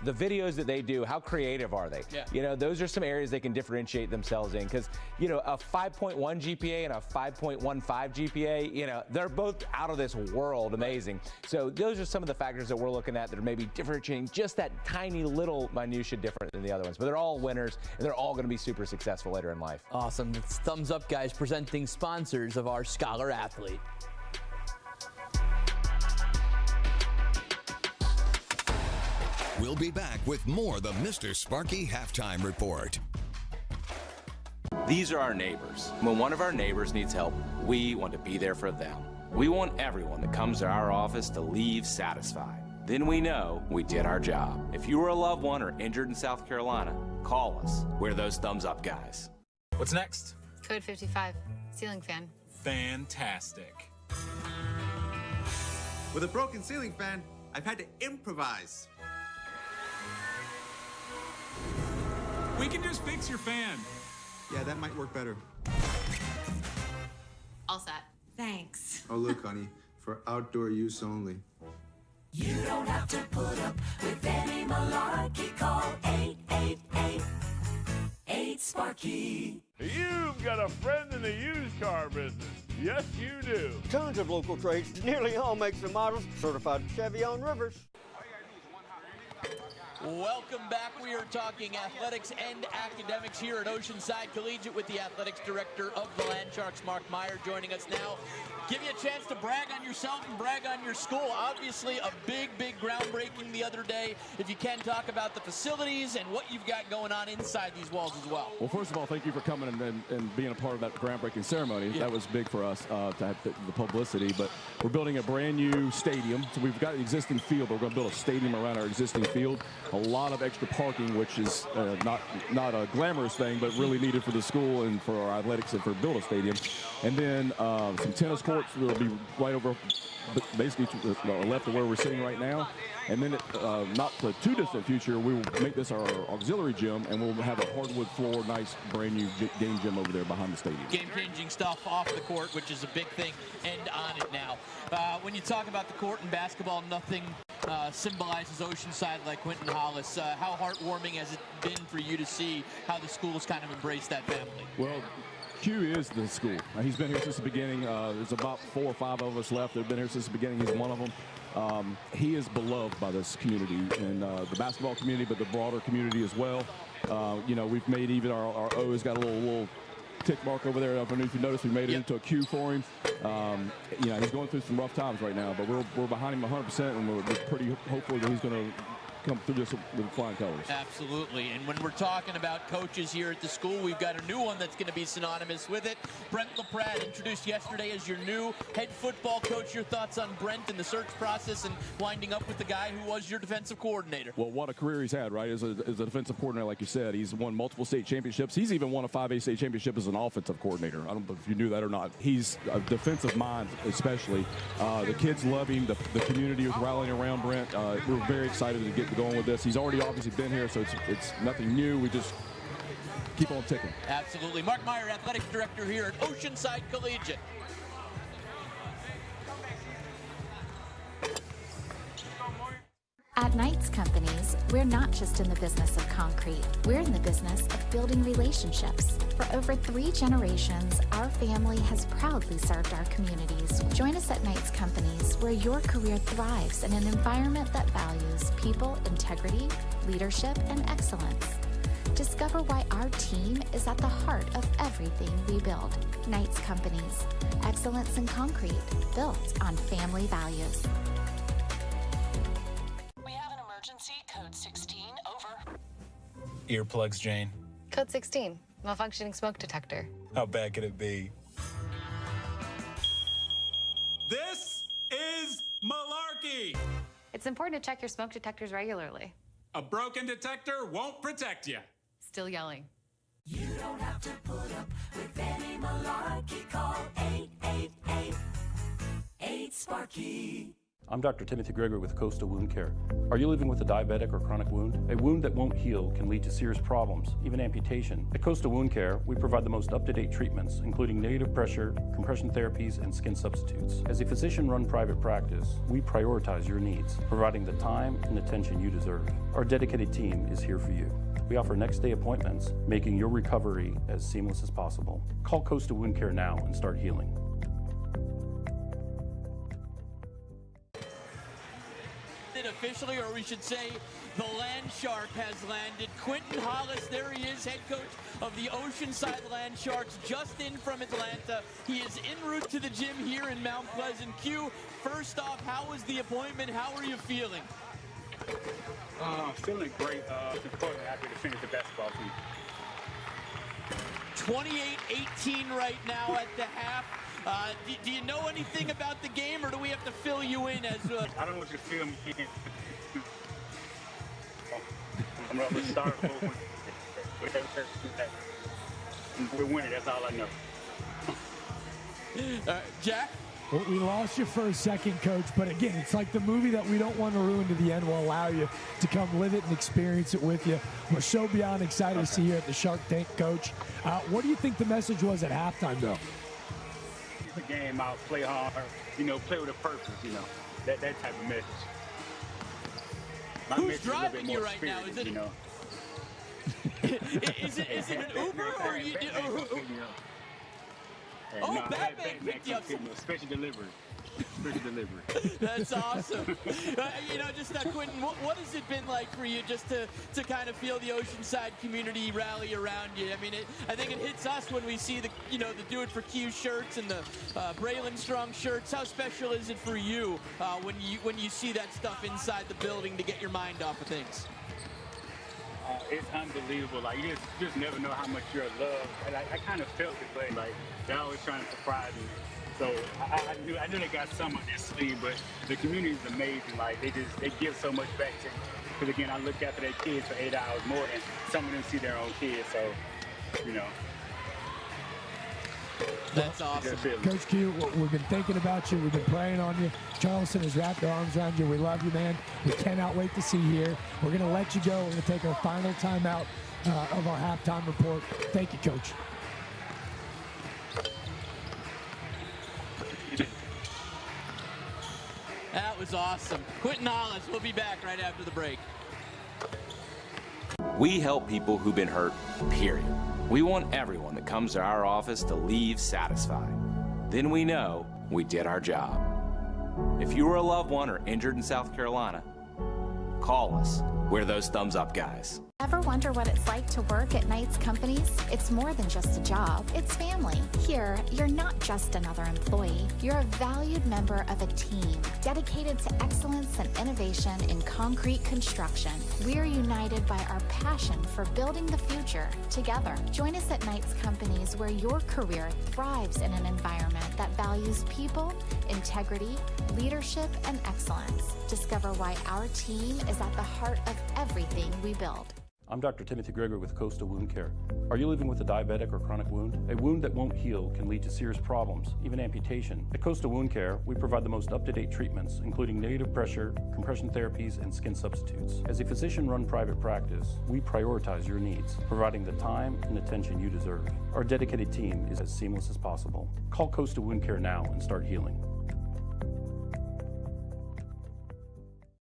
the videos that they do, how creative are they? Yeah. You know, those are some areas they can differentiate themselves in, because, you know, a 5.1 GPA and a 5.15 GPA, you know, they're both out of this world amazing. So those are some of the factors that we're looking at that are maybe differentiating just that tiny little minutia different than the other ones. But they're all winners, and they're all going to be super successful later in life. Awesome. It's Thumbs Up guys presenting sponsors of our Scholar Athlete. We'll be back with more of the Mr. Sparky Halftime Report. These are our neighbors. When one of our neighbors needs help, we want to be there for them. We want everyone that comes to our office to leave satisfied. Then we know we did our job. If you were a loved one or injured in South Carolina, call us. We're those Thumbs Up guys. What's next? Code 55, ceiling fan. Fantastic. With a broken ceiling fan, I've had to improvise. We can just fix your fan. Yeah, that might work better. All set. Thanks. Oh, look, honey, for outdoor use only. You don't have to put up with any malarkey. Call 888-8-SPARKY. You've got a friend in the used car business. Yes, you do. Tons of local trades, nearly all makes and models, certified Chevy on Rivers. Welcome back. We are talking athletics and academics here at Oceanside Collegiate with the athletics director of the Land Sharks, Mark Meyer, joining us now. Give you a chance to brag on yourself and brag on your school. Obviously, a big groundbreaking the other day. If you can, talk about the facilities and what you've got going on inside these walls as well. Well, first of all, thank you for coming and being a part of that groundbreaking ceremony. Yeah. That was big for us to have the publicity. But we're building a brand new stadium. So we've got an existing field, but we're going to build a stadium around our existing field. A lot of extra parking, which is not a glamorous thing, but really needed for the school and for our athletics and for build a stadium. And then some tennis courts will be right over, basically to the left of where we're sitting right now. And then, not the too distant future, we will make this our auxiliary gym, and we'll have a hardwood floor, nice brand new game gym over there behind the stadium. Game-changing stuff off the court, which is a big thing, and on it now. When you talk about the court in basketball, nothing symbolizes Oceanside like Quentin Hollis. How heartwarming has it been for you to see how the school's kind of embraced that family? Well, Q is the school. He's been here since the beginning. There's about 4 or 5 of us left that have been here since the beginning. He's one of them. He is beloved by this community and the basketball community, but the broader community as well. You know, we've made even our O's got a little tick mark over there. I don't know if you noticed, we made it into a Q for him. You know, he's going through some rough times right now, but we're behind him 100%, and we're pretty hopeful that he's going to come through this with flying colors. Absolutely. And when we're talking about coaches here at the school, we've got a new one that's going to be synonymous with it. Brent LaPrade, introduced yesterday as your new head football coach. Your thoughts on Brent and the search process and winding up with the guy who was your defensive coordinator? Well, what a career he's had, right? As a defensive coordinator, like you said, he's won multiple state championships. He's even won a 5A state championship as an offensive coordinator. I don't know if you knew that or not. He's a defensive mind, especially. The kids love him. The community was rallying around Brent. We're very excited to get going with this. He's already obviously been here, so it's nothing new. We just keep on ticking. Absolutely. Mark Meyer, athletics director here at Oceanside Collegiate. At Knights Companies, we're not just in the business of concrete. We're in the business of building relationships. For over 3 generations, our family has proudly served our communities. Join us at Knights Companies, where your career thrives in an environment that values people, integrity, leadership, and excellence. Discover why our team is at the heart of everything we build. Knights Companies. Excellence in concrete, built on family values. We have an emergency, code 16, over. Earplugs, Jane. Code 16, malfunctioning smoke detector. How bad could it be? This is malarkey! It's important to check your smoke detectors regularly. A broken detector won't protect you. Still yelling. You don't have to put up with any malarkey. Call 888-8-SPARKY. I'm Dr. Timothy Gregory with Coastal Wound Care. Are you living with a diabetic or chronic wound? A wound that won't heal can lead to serious problems, even amputation. At Coastal Wound Care, we provide the most up-to-date treatments, including negative pressure, compression therapies, and skin substitutes. As a physician-run private practice, we prioritize your needs, providing the time and attention you deserve. Our dedicated team is here for you. We offer next-day appointments, making your recovery as seamless as possible. Call Coastal Wound Care now and start healing. Officially, or we should say, the Land Shark has landed. Quentin Hollis, there he is, head coach of the Oceanside Land Sharks, just in from Atlanta. He is en route to the gym here in Mount Pleasant. Q, first off, how was the appointment? How are you feeling? Feeling great. Important happy to finish the basketball team. 28-18 right now at the half. Do you know anything about the game, or do we have to fill you in as I don't want you to fill me in. I'm going to start over. We're winning, that's all I know. Jack? Well, we lost you for a second, Coach, but again, it's like the movie that we don't want to ruin to the end. We'll allow you to come live it and experience it with you. We're so beyond excited to see you at the Shark Tank, Coach. What do you think the message was at halftime, though? The game out, play hard, play with a purpose, that type of message. My Who's message is a little bit driving more you right now? Is it, is it an Uber or you? Oh, Batman picked you up. Special delivery. That's awesome. Just Quentin, what has it been like for you just to kind of feel the Oceanside community rally around you? I mean, I think it hits us when we see the Do It for Q shirts and the Braylon Strong shirts. How special is it for you when you see that stuff inside the building to get your mind off of things? It's unbelievable. Like, you just never know how much you're loved. And I kind of felt it, but like they're always trying to surprise me. So I knew they got some of this sleeve, but the community is amazing. Like they give so much back to me. Because again, I look after their kids for 8 hours more than some of them see their own kids. So, That's awesome. Coach Q, we've been thinking about you. We've been praying on you. Charleston has wrapped their arms around you. We love you, man. We cannot wait to see you here. We're going to let you go. We're going to take our final timeout of our halftime report. Thank you, Coach. That was awesome. Quentin Hollis, we'll be back right after the break. We help people who've been hurt, period. We want everyone that comes to our office to leave satisfied. Then we know we did our job. If you are a loved one or injured in South Carolina, call us. We're those thumbs up guys. Ever wonder what it's like to work at Knights Companies? It's more than just a job. It's family. Here, you're not just another employee. You're a valued member of a team dedicated to excellence and innovation in concrete construction. We're united by our passion for building the future together. Join us at Knights Companies, where your career thrives in an environment that values people, integrity, leadership, and excellence. Discover why our team is at the heart of everything we build. I'm Dr. Timothy Gregory with Coastal Wound Care. Are you living with a diabetic or chronic wound? A wound that won't heal can lead to serious problems, even amputation. At Coastal Wound Care, we provide the most up-to-date treatments, including negative pressure, compression therapies, and skin substitutes. As a physician-run private practice, we prioritize your needs, providing the time and attention you deserve. Our dedicated team is as seamless as possible. Call Coastal Wound Care now and start healing.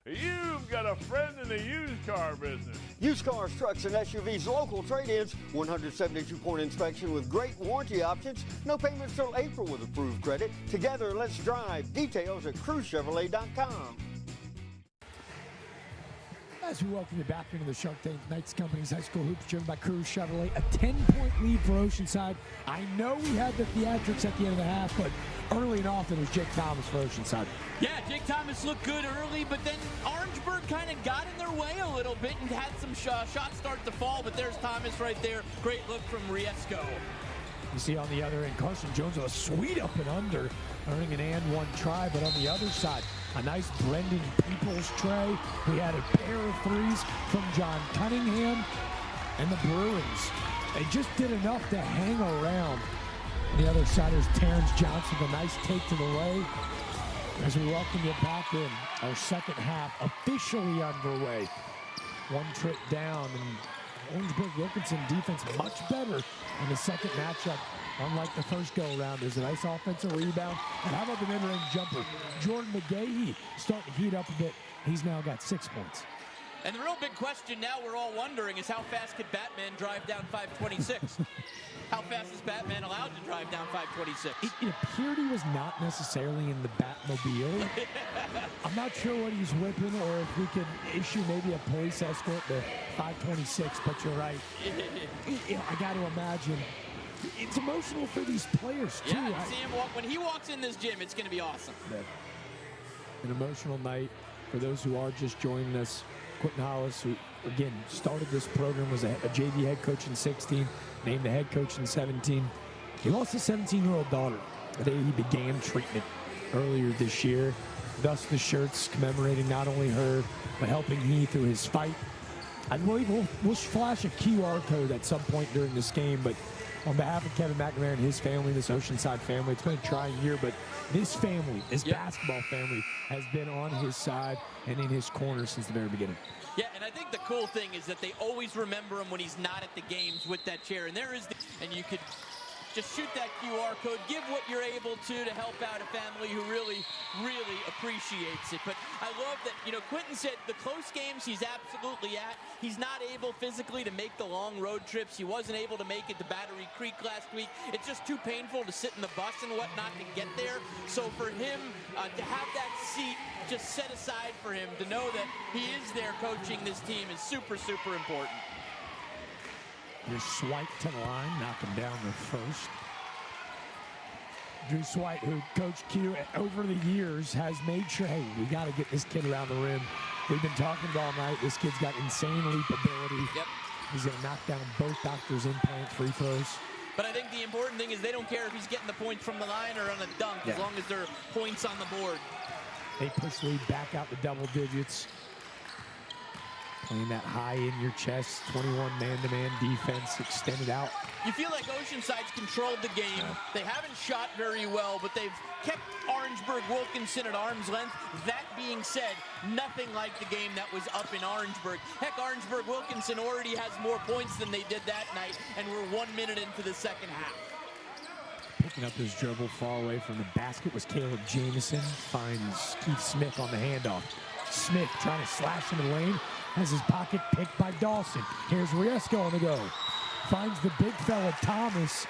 You've got a friend in the used car business. Used cars, trucks, and SUVs, local trade-ins, 172-point inspection with great warranty options, no payments till April with approved credit. Together, let's drive. Details at cruisechevrolet.com. As we welcome you back into the Shark Tank Knights Company's High School Hoops, driven by Cruz Chevrolet. A 10-point lead for Oceanside. I know we had the theatrics at the end of the half, but early and often it was Jake Thomas for Oceanside. Yeah, Jake Thomas looked good early, but then Orangeburg kind of got in their way a little bit and had some shots start to fall, but there's Thomas right there. Great look from Riesco. You see on the other end, Carson Jones with a sweet up and under, earning an and one try, but on the other side, a nice Brendan Peoples tray. We had a pair of threes from John Cunningham and the Bruins. They just did enough to hang around. On the other side is Terrence Johnson with a nice take to the lay. As we welcome you back in, our second half officially underway. One trip down, and Orangeburg-Wilkinson defense much better in the second matchup. Unlike the first go-around, there's a nice offensive rebound. And how about the mid-range jumper? Jordan McGahee starting to heat up a bit. He's now got 6 points. And the real big question now we're all wondering is how fast could Batman drive down 526? How fast is Batman allowed to drive down 526? It appeared he was not necessarily in the Batmobile. I'm not sure what he's whipping or if we could issue maybe a police escort to 526, but you're right. I got to imagine it's emotional for these players, too. Yeah, you see him walk. When he walks in this gym, it's going to be awesome. An emotional night for those who are just joining us. Quentin Hollis, who, again, started this program, was a JV head coach in 16, named the head coach in 17. He lost a 17-year-old daughter the day he began treatment earlier this year. Thus, the shirts commemorating not only her, but helping he through his fight. I believe we'll flash a QR code at some point during this game, but on behalf of Kevin McNamara and his family, this Oceanside family, it's been a trying year, but this family, this basketball family, has been on his side and in his corner since the very beginning. Yeah, and I think the cool thing is that they always remember him when he's not at the games with that chair. And there is and you could just shoot that QR code, give what you're able to help out a family who really, really appreciates it. But I love that, Quentin said the close games he's absolutely at. He's not able physically to make the long road trips. He wasn't able to make it to Battery Creek last week. It's just too painful to sit in the bus and whatnot to get there. So for him to have that seat just set aside for him, to know that he is there coaching this team is super, super important. Here's Swipe to the line, knocking down the first. Drew Swipe, who Coach Q over the years has made sure, hey, we got to get this kid around the rim. We've been talking all night. This kid's got insane leap ability. Yep. He's going to knock down both doctors' implants, free throws. But I think the important thing is they don't care if he's getting the points from the line or on a dunk, as long as there are points on the board. They push lead back out to double digits. Playing that high in your chest, 21 man-to-man defense extended out. You feel like Oceanside's controlled the game. They haven't shot very well, but they've kept Orangeburg-Wilkinson at arm's length. That being said, nothing like the game that was up in Orangeburg. Heck, Orangeburg-Wilkinson already has more points than they did that night, and we're 1 minute into the second half. Picking up his dribble far away from the basket was Caleb Jamison. Finds Keith Smith on the handoff. Smith trying to slash in the lane. Has his pocket picked by Dawson. Here's Riesco on the go. Finds the big fella Thomas.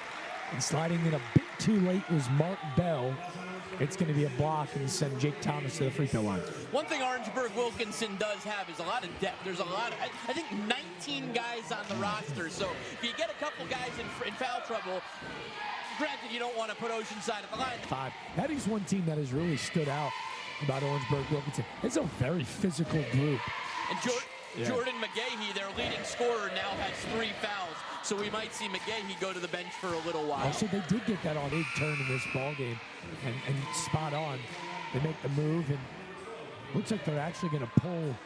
And sliding in a bit too late was Mark Bell. It's going to be a block and send Jake Thomas to the free throw line. One thing Orangeburg-Wilkinson does have is a lot of depth. There's a lot of, I think 19 guys on the roster. So if you get a couple guys in foul trouble, granted you don't want to put Oceanside at the line. 5. That is one team that has really stood out about Orangeburg-Wilkinson. It's a very physical group. And Jordan McGahee, their leading scorer, now has 3 fouls. So we might see McGahee go to the bench for a little while. Also, they did get that on 8 turn in this ball game, and spot on. They make the move, and looks like they're actually going to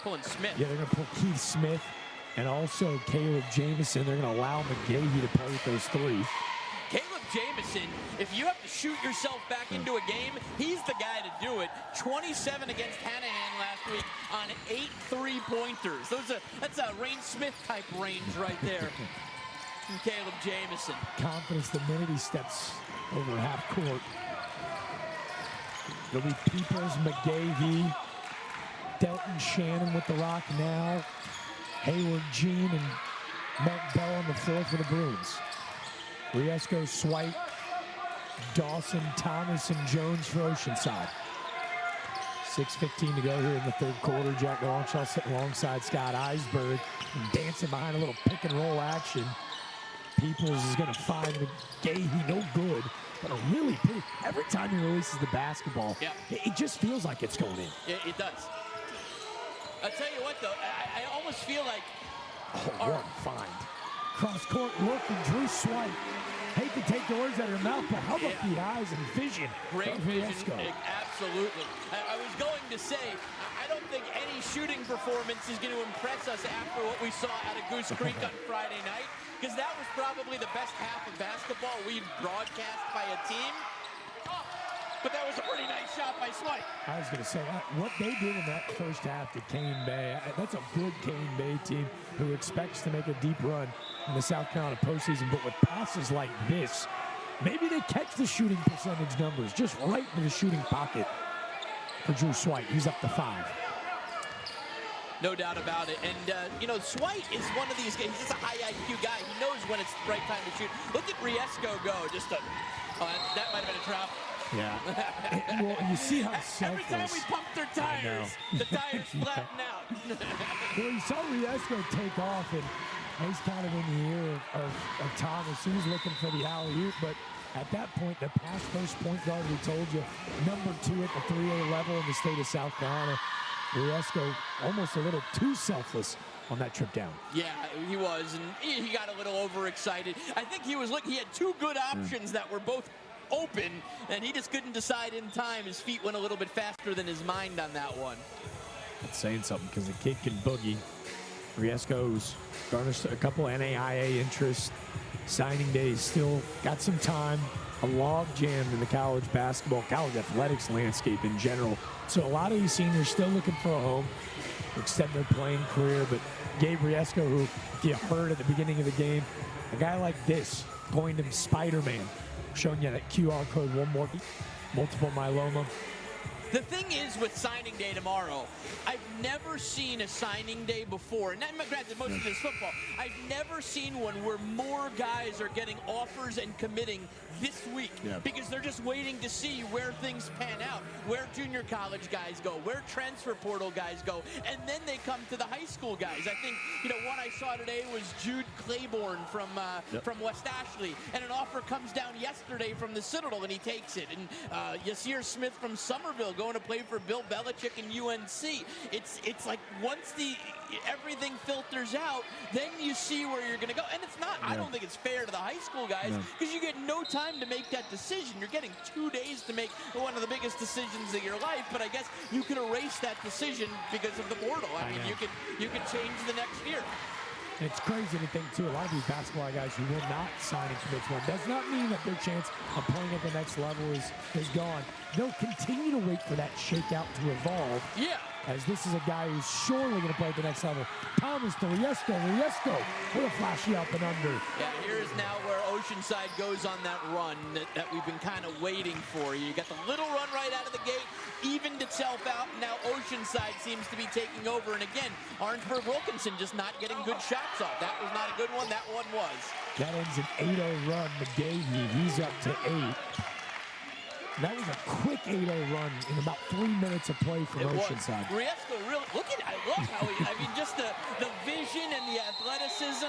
pulling Smith. Yeah, they're going to pull Keith Smith and also Caleb Jamison. They're going to allow McGahee to play with those 3. Caleb Jamison, if you have to shoot yourself back into a game, he's the guy to do it. 27 against Hanahan last week on 8 3-pointers. That's a Rain Smith type range right there from Caleb Jamison. Confidence the minute he steps over half court. It'll be Peoples, McGahee, Delton Shannon with the rock now. Hayward Jean and Mark Bell on the floor for the Bruins. Riesco, Swipe, Dawson, Thomas, and Jones for Oceanside. 6:15 to go here in the third quarter. Jack Longshall sitting alongside Scott Eisberg and dancing behind a little pick and roll action. Peoples is going to find McGahee no good, but a really pretty. Every time he releases the basketball, it just feels like it's going in. It does. I'll tell you what, though, I almost feel like. Oh, what a find. Cross court look and Drew Swipe. Hate to take the words out of your mouth, but how about the eyes and vision? Great vision, absolutely. I was going to say, I don't think any shooting performance is going to impress us after what we saw out of Goose Creek on Friday night, because that was probably the best half of basketball we've broadcast by a team. But that was a pretty nice shot by Swipe. I was going to say, what they did in that first half to Cane Bay, that's a good Cane Bay team who expects to make a deep run in the South Carolina postseason. But with passes like this, maybe they catch the shooting percentage numbers just right into the shooting pocket for Drew Swipe. He's up to 5. No doubt about it. And, you know, Swipe is one of these guys. He's just a high IQ guy. He knows when it's the right time to shoot. Look at Riesco go. That might have been a trap. Yeah. Well, you see how selfless. Every time we pump their tires, the tires flatten out. Well, you saw Riesco take off, and he's kind of in the ear of Thomas. He was looking for the alley-oop, but at that point, the past first point guard, we told you, number 2 at the 3A level in the state of South Carolina. Riesco almost a little too selfless on that trip down. Yeah, he was, and he got a little overexcited. I think he was looking. He had 2 good options that were both open, and he just couldn't decide in time. His feet went a little bit faster than his mind on that one. That's saying something, because the kid can boogie. Riesco's garnished a couple NAIA interests. Signing day still got some time. A log jammed in the college athletics landscape in general. So a lot of these seniors still looking for a home, extend their playing career. But Gabe Riesco, who you heard at the beginning of the game, a guy like this, coined him Spider-Man, showing you that QR code one more, multiple myeloma. The thing is with signing day tomorrow, I've never seen a signing day before, and granted, most of it is football. I've never seen one where more guys are getting offers and committing this week because they're just waiting to see where things pan out, where junior college guys go, where transfer portal guys go, and then they come to the high school guys. I think, you know, one I saw today was Jude Claiborne from West Ashley, and an offer comes down yesterday from the Citadel, and he takes it. And Yasir Smith from Somerville going to play for Bill Belichick and UNC. It's like once everything filters out, then you see where you're going to go. And it's not, I don't think it's fair to the high school guys because you get no time to make that decision. You're getting 2 days to make one of the biggest decisions of your life, but I guess you can erase that decision because of the portal. I mean, you can change the next year. It's crazy to think, too, a lot of these basketball guys who will not sign and commit to one does not mean that their chance of playing at the next level is gone. They'll continue to wait for that shakeout to evolve. Yeah. As this is a guy who's surely going to play at the next level. Thomas to Riesco. What a flashy up and under. Yeah, here's now where Oceanside goes on that run that we've been kind of waiting for. You got the little run right out of the gate, evened itself out, and now Oceanside seems to be taking over. And again, Orangeburg-Wilkinson just not getting good shots off. That was not a good one. That one was. That ends an 8-0 run. McGahee, he's up to 8. That was a quick 8-0 run in about 3 minutes of play from Oceanside. Riesco, really, I love how I mean, just the vision and the athleticism.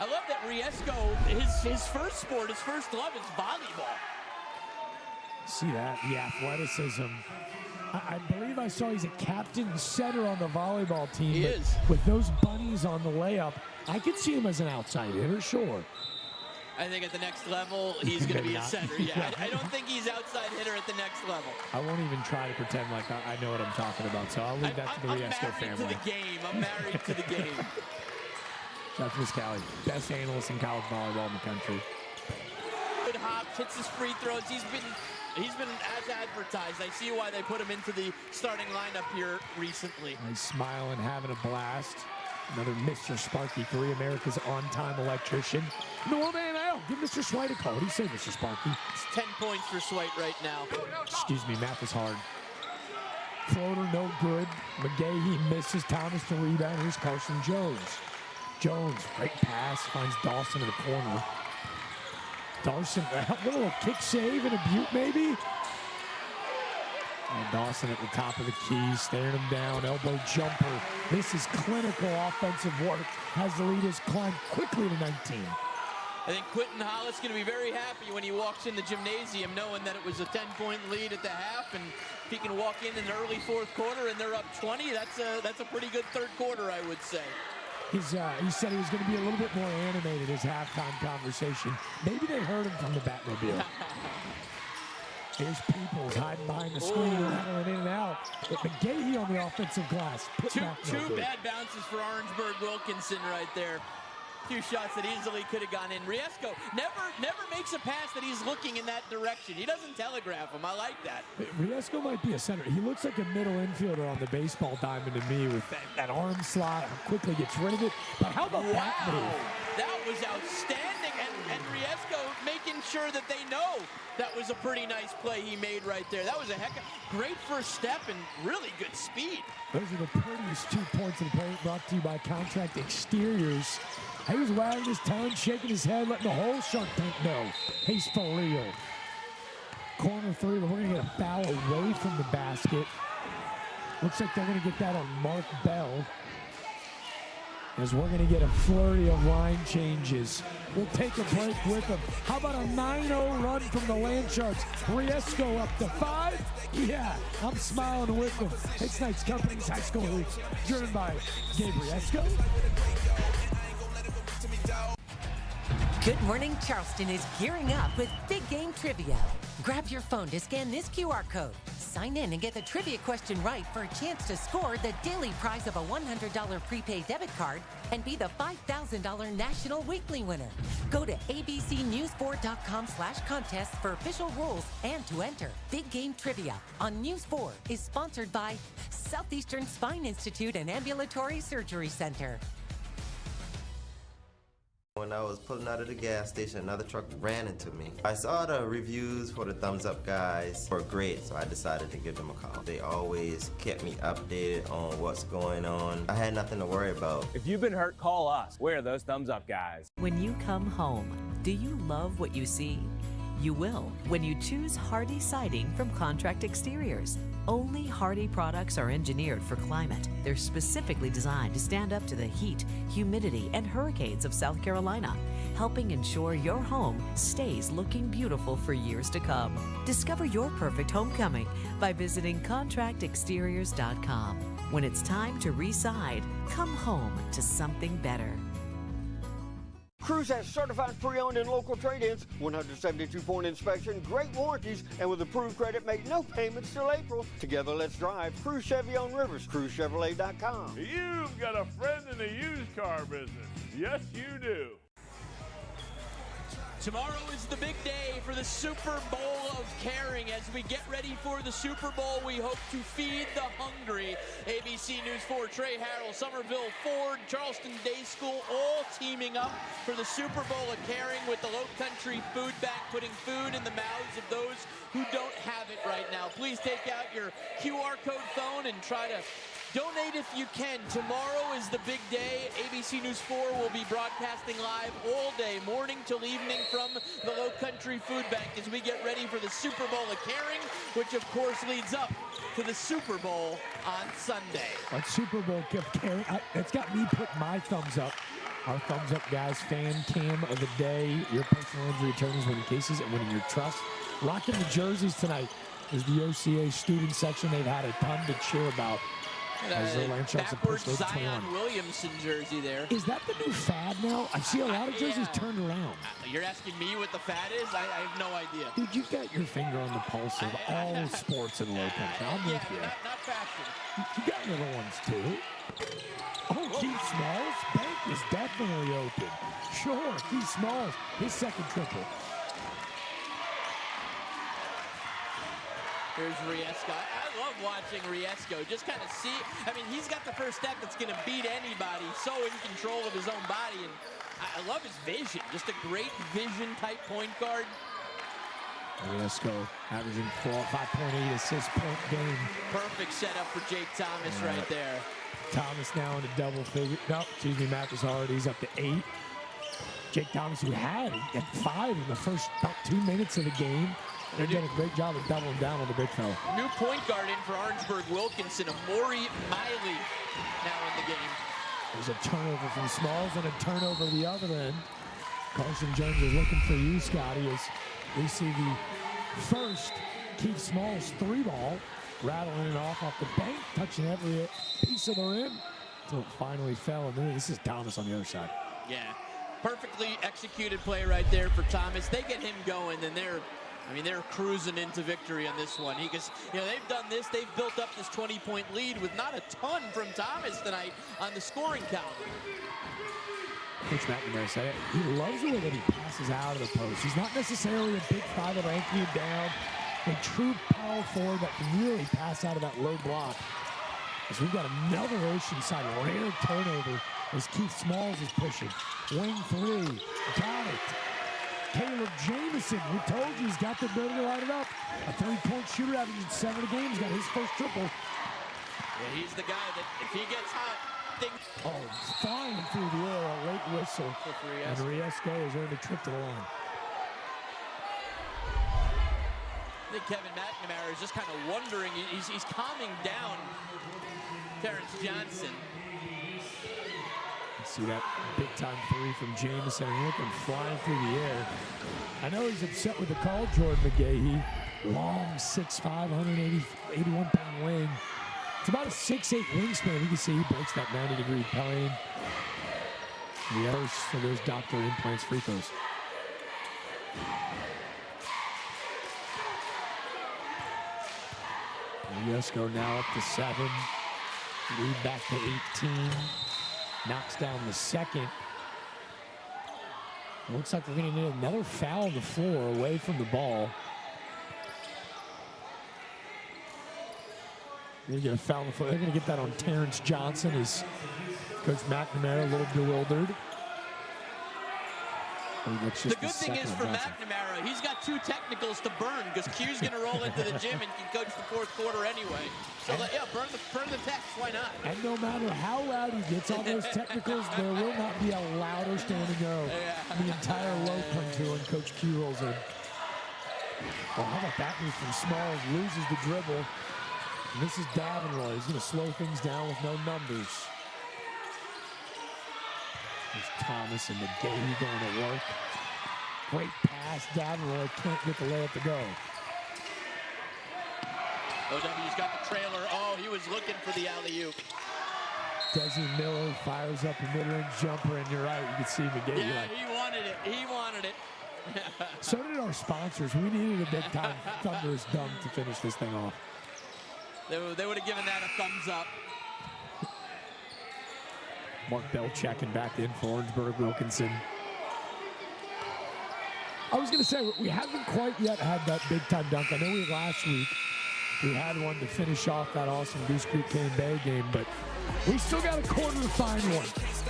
I love that Riesco, his first sport, his first love is volleyball. See that, the athleticism. I believe I saw he's a captain setter on the volleyball team. He is. With those bunnies on the layup, I could see him as an outside hitter, sure. I think at the next level, he's going to be a center. Yeah, I don't think he's outside hitter at the next level. I won't even try to pretend like I know what I'm talking about, so I'll leave that to the Riesco family. I'm married to the game. I'm married to the game. Shout out to Miss Callie, best analyst in college volleyball in the country. Good hops, hits his free throws. He's been as advertised. I see why they put him into the starting lineup here recently. He's smiling, having a blast. Another Mr. Sparky, 3 America's on-time electrician. No man out. Give Mr. Swight a call. What do you say, Mr. Sparky? It's 10 points for Swight right now. Excuse me, math is hard. Floater no good. McGahee misses. Thomas to rebound. Here's Carson Jones. Jones, great pass, finds Dawson in the corner. Dawson, a little kick save and a butte maybe. And Dawson at the top of the key, staring him down, elbow jumper. This is clinical offensive work as the lead has climbed quickly to 19. I think Quentin Hollis going to be very happy when he walks in the gymnasium knowing that it was a 10-point lead at the half, and if he can walk in the early fourth quarter and they're up 20, that's a pretty good third quarter, I would say. He said he was going to be a little bit more animated, his halftime conversation. Maybe they heard him from the Batmobile. Here's Peoples hiding behind the screen, rattling in and out. But McGahee on the offensive glass. Two bad bounces for Orangeburg-Wilkinson right there. Two shots that easily could have gone in. Riesco never makes a pass that he's looking in that direction. He doesn't telegraph him. I like that. Riesco might be a center. He looks like a middle infielder on the baseball diamond to me with that arm slot, how quickly gets rid of it. But how about that move? That was outstanding. And Riesco making sure that they know that was a pretty nice play he made right there. That was a great first step and really good speed. Those are the prettiest 2 points of the play, brought to you by Contract Exteriors. He was wagging his tongue, shaking his head, letting the whole Shark Tank know he's for real. Corner three, but we're going to get a foul away from the basket. Looks like they're going to get that on Mark Bell. As we're going to get a flurry of line changes. We'll take a break with them. How about a 9-0 run from the Land Sharks? Riesco up to 5? Yeah, I'm smiling with them. It's Knights Company's High School Hoops, driven by Gabe Riesco. Good Morning Charleston is gearing up with Big Game Trivia. Grab your phone to scan this QR code. Sign in and get the trivia question right for a chance to score the daily prize of a $100 prepaid debit card and be the $5,000 National Weekly winner. Go to abcnews4.com/contest for official rules and to enter. Big Game Trivia on News 4 is sponsored by Southeastern Spine Institute and Ambulatory Surgery Center. When I was pulling out of the gas station, another truck ran into me. I saw the reviews for the thumbs up guys were great, so I decided to give them a call. They always kept me updated on what's going on. I had nothing to worry about. If you've been hurt, call us. We're those thumbs up guys. When you come home, do you love what you see? You will when you choose Hardy Siding from Contract Exteriors. Only Hardy products are engineered for climate. They're specifically designed to stand up to the heat, humidity, and hurricanes of South Carolina, helping ensure your home stays looking beautiful for years to come. Discover your perfect homecoming by visiting contractexteriors.com. When it's time to re-side, come home to something better. Cruise has certified pre-owned and local trade-ins, 172-point inspection, great warranties, and with approved credit, make no payments till April. Together, let's drive. Cruise Chevy on Rivers, CruiseChevrolet.com. You've got a friend in the used car business. Yes, you do. Tomorrow is the big day for the Super Bowl of Caring. As we get ready for the Super Bowl, we hope to feed the hungry. ABC News 4, Trey Harrell, Somerville Ford, Charleston Day School, all teaming up for the Super Bowl of Caring with the Low Country Food Bank, putting food in the mouths of those who don't have it right now. Please take out your QR code phone and try to donate if you can. Tomorrow is the big day. ABC News 4 will be broadcasting live all day, morning till evening, from the Low Country Food Bank as we get ready for the Super Bowl of Caring, which of course leads up to the Super Bowl on Sunday. That Super Bowl of Caring, it's got me put my thumbs up. Our thumbs up guys, fan cam of the day, your personal injury attorneys winning cases and winning your trust. Rocking the jerseys tonight is the OCA student section. They've had a ton to cheer about. Backwards Zion Williamson jersey there. Is that the new fad now? I see a lot of jerseys turned around. You're asking me what the fad is? I have no idea. Dude, you've got your finger on the pulse of all sports in low country. I'm with you. Not fashion. You got little ones too. Oh, Keith Smalls. Bank is definitely open. Sure, Keith Smalls. His second triple. Here's Riesco. I love watching Riesco. Just kind of see. I mean, he's got the first step that's going to beat anybody. So in control of his own body. And I love his vision. Just a great vision type point guard. Riesco averaging 5.8 assist point game. Perfect setup for Jake Thomas right there. Thomas now in a double figure. No, excuse me, Matt Hazard. He's up to 8. Jake Thomas, who had 5 in the first about 2 minutes of the game. They've done a great job of doubling down on the big fella. New point guard in for Orangeburg-Wilkinson, Amori Miley, now in the game. There's a turnover from Smalls and a turnover the other end. Carson Jones is looking for you, Scotty, as we see the first Keith Smalls 3-ball, rattling it off the bank, touching every piece of the rim until it finally fell. And then this is Thomas on the other side. Yeah, perfectly executed play right there for Thomas. They get him going, and they're cruising into victory on this one. Because, they've done this. They've built up this 20-point lead with not a ton from Thomas tonight on the scoring calendar. Coach McNamara said it. He loves the way that he passes out of the post. He's not necessarily a big five that anchor you down. A true power forward that can really pass out of that low block. As we've got another Oceanside rare turnover as Keith Smalls is pushing. Wing 3. Got it. Caleb Jamison, we told you he's got the ability to light it up. A three-point shooter averaging 7 a game. He's got his first triple. Yeah, he's the guy that if he gets hot, flying through the air, a late whistle. And Riesco has earned a trip to the line. I think Kevin McNamara is just kind of wondering. He's calming down Terrence Johnson. See that big-time three from Jamison and looking flying through the air. I know he's upset with the call, Jordan McGahee. Long, 6'5", 181-pound wing. It's about a 6'8" wingspan. You can see he breaks that 90-degree plane. The others, so there's Dr. Implants free throws. Riesco now up to 7. Lead back to 18. Knocks down the second. Looks like we're going to need another foul on the floor away from the ball. They're going to foul on the floor. They're going to get that on Terrence Johnson as Coach McNamara a little bewildered. The good thing is for McNamara, he's got 2 technicals to burn because Q's going to roll into the gym and can coach the fourth quarter anyway. So burn the techs, why not? And no matter how loud he gets on those technicals, there will not be a louder standing O. The entire low country when Coach Q rolls in. Well, how about that move from Smalls? Loses the dribble. And this is Davenroy. He's going to slow things down with no numbers. There's Thomas and McGahee going to work. Great pass. Davenroy can't get the layup to go. OW's got the trailer. Oh, he was looking for the alley-oop. Desi Miller fires up a mid-range jumper, and you're right. You can see McGahee. Yeah, he wanted it. He wanted it. So did our sponsors. We needed a big-time thunderous dunk to finish this thing off. They would have given that a thumbs up. Mark Bell checking back in for Orangeburg-Wilkinson. I was going to say, we haven't quite yet had that big-time dunk. I know we last week we had one to finish off that awesome Goose Creek Cane Bay game, but we still got a quarter to find one.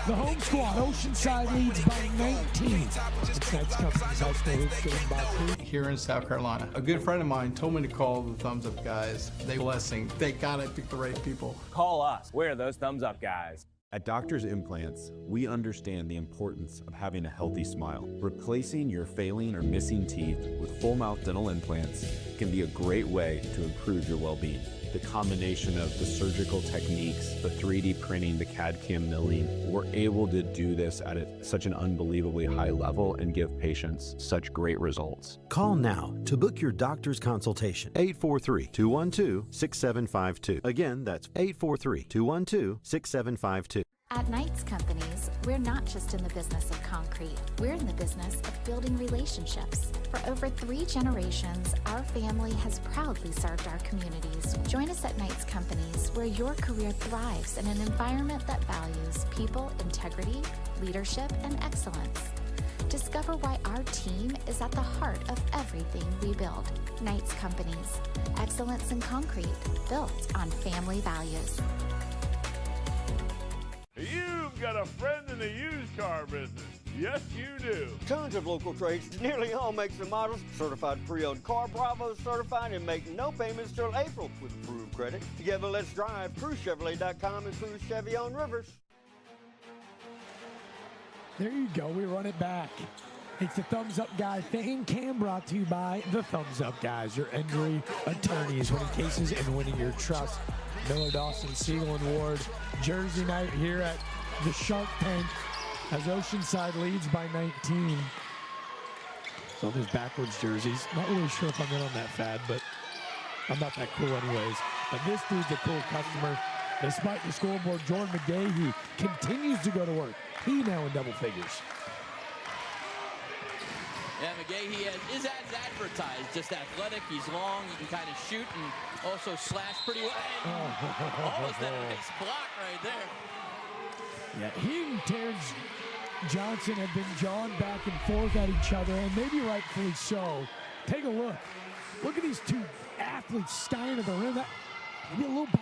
The home squad, Oceanside leads by 19. It's Knights Company's high school hoops driven by Creek. Here in South Carolina. A good friend of mine told me to call the Thumbs Up guys. They blessing. Thank God I picked the right people. Call us. We're those Thumbs Up guys. At Doctor's Implants, we understand the importance of having a healthy smile. Replacing your failing or missing teeth with full mouth dental implants can be a great way to improve your well-being. The combination of the surgical techniques, the 3D printing, the CAD/CAM milling, we're able to do this at such an unbelievably high level and give patients such great results. Call now to book your doctor's consultation. 843-212-6752. Again, that's 843-212-6752. At Knights Companies, we're not just in the business of concrete. We're in the business of building relationships. For over 3 generations, our family has proudly served our communities. Join us at Knights Companies, where your career thrives in an environment that values people, integrity, leadership, and excellence. Discover why our team is at the heart of everything we build. Knights Companies, excellence in concrete, built on family values. You've got a friend in the used car business. Yes, you do. Tons of local trades, nearly all makes and models, certified pre-owned car, Bravo certified, and make no payments till April with approved credit. Together, let's drive. CruiseChevrolet.com and Cruise Chevy on Rivers. There you go. We run it back. It's the Thumbs Up Guy Fan Cam, brought to you by the Thumbs Up Guys, your injury attorneys, winning cases and winning your trust. Miller, Dawson, Siegel, and Ward. Jersey night here at the Shark Tank as Oceanside leads by 19. So there's backwards jerseys. Not really sure if I'm in on that fad, but I'm not that cool anyways. But this dude's a cool customer. Despite the scoreboard, Jordan McGahee continues to go to work. He now in double figures. Yeah, McGahee is as advertised, just athletic. He's long, he can kind of shoot and also slash pretty well. Almost had a nice block right there. Yeah, he and Terrence Johnson have been jawing back and forth at each other, and maybe rightfully so. Take a look. Look at these two athletes skying at the rim. That maybe a little bit.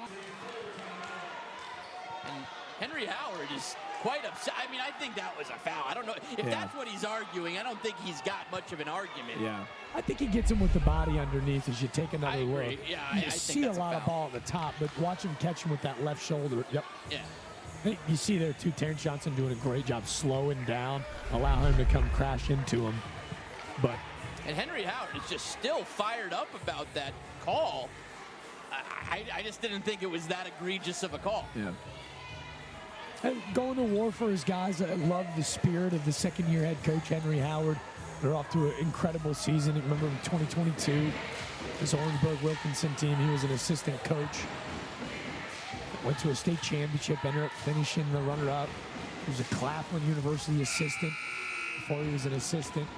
And Henry Howard is quite upset. I mean, I think that was a foul. I don't know if that's what he's arguing. I don't think he's got much of an argument. Yeah, I think he gets him with the body underneath as you take another look. Yeah, you see a lot of ball at the top, but watch him catch him with that left shoulder. Yep. Yeah. You see there, too, Terrence Johnson doing a great job slowing down, allow him to come crash into him. But and Henry Howard is just still fired up about that call. I just didn't think it was that egregious of a call. Yeah. And going to war for his guys. I love the spirit of the second-year head coach, Henry Howard. They're off to an incredible season. Remember in 2022, this Orangeburg-Wilkinson team, he was an assistant coach. Went to a state championship, ended up finishing the runner-up. He was a Claflin University assistant before he was an assistant.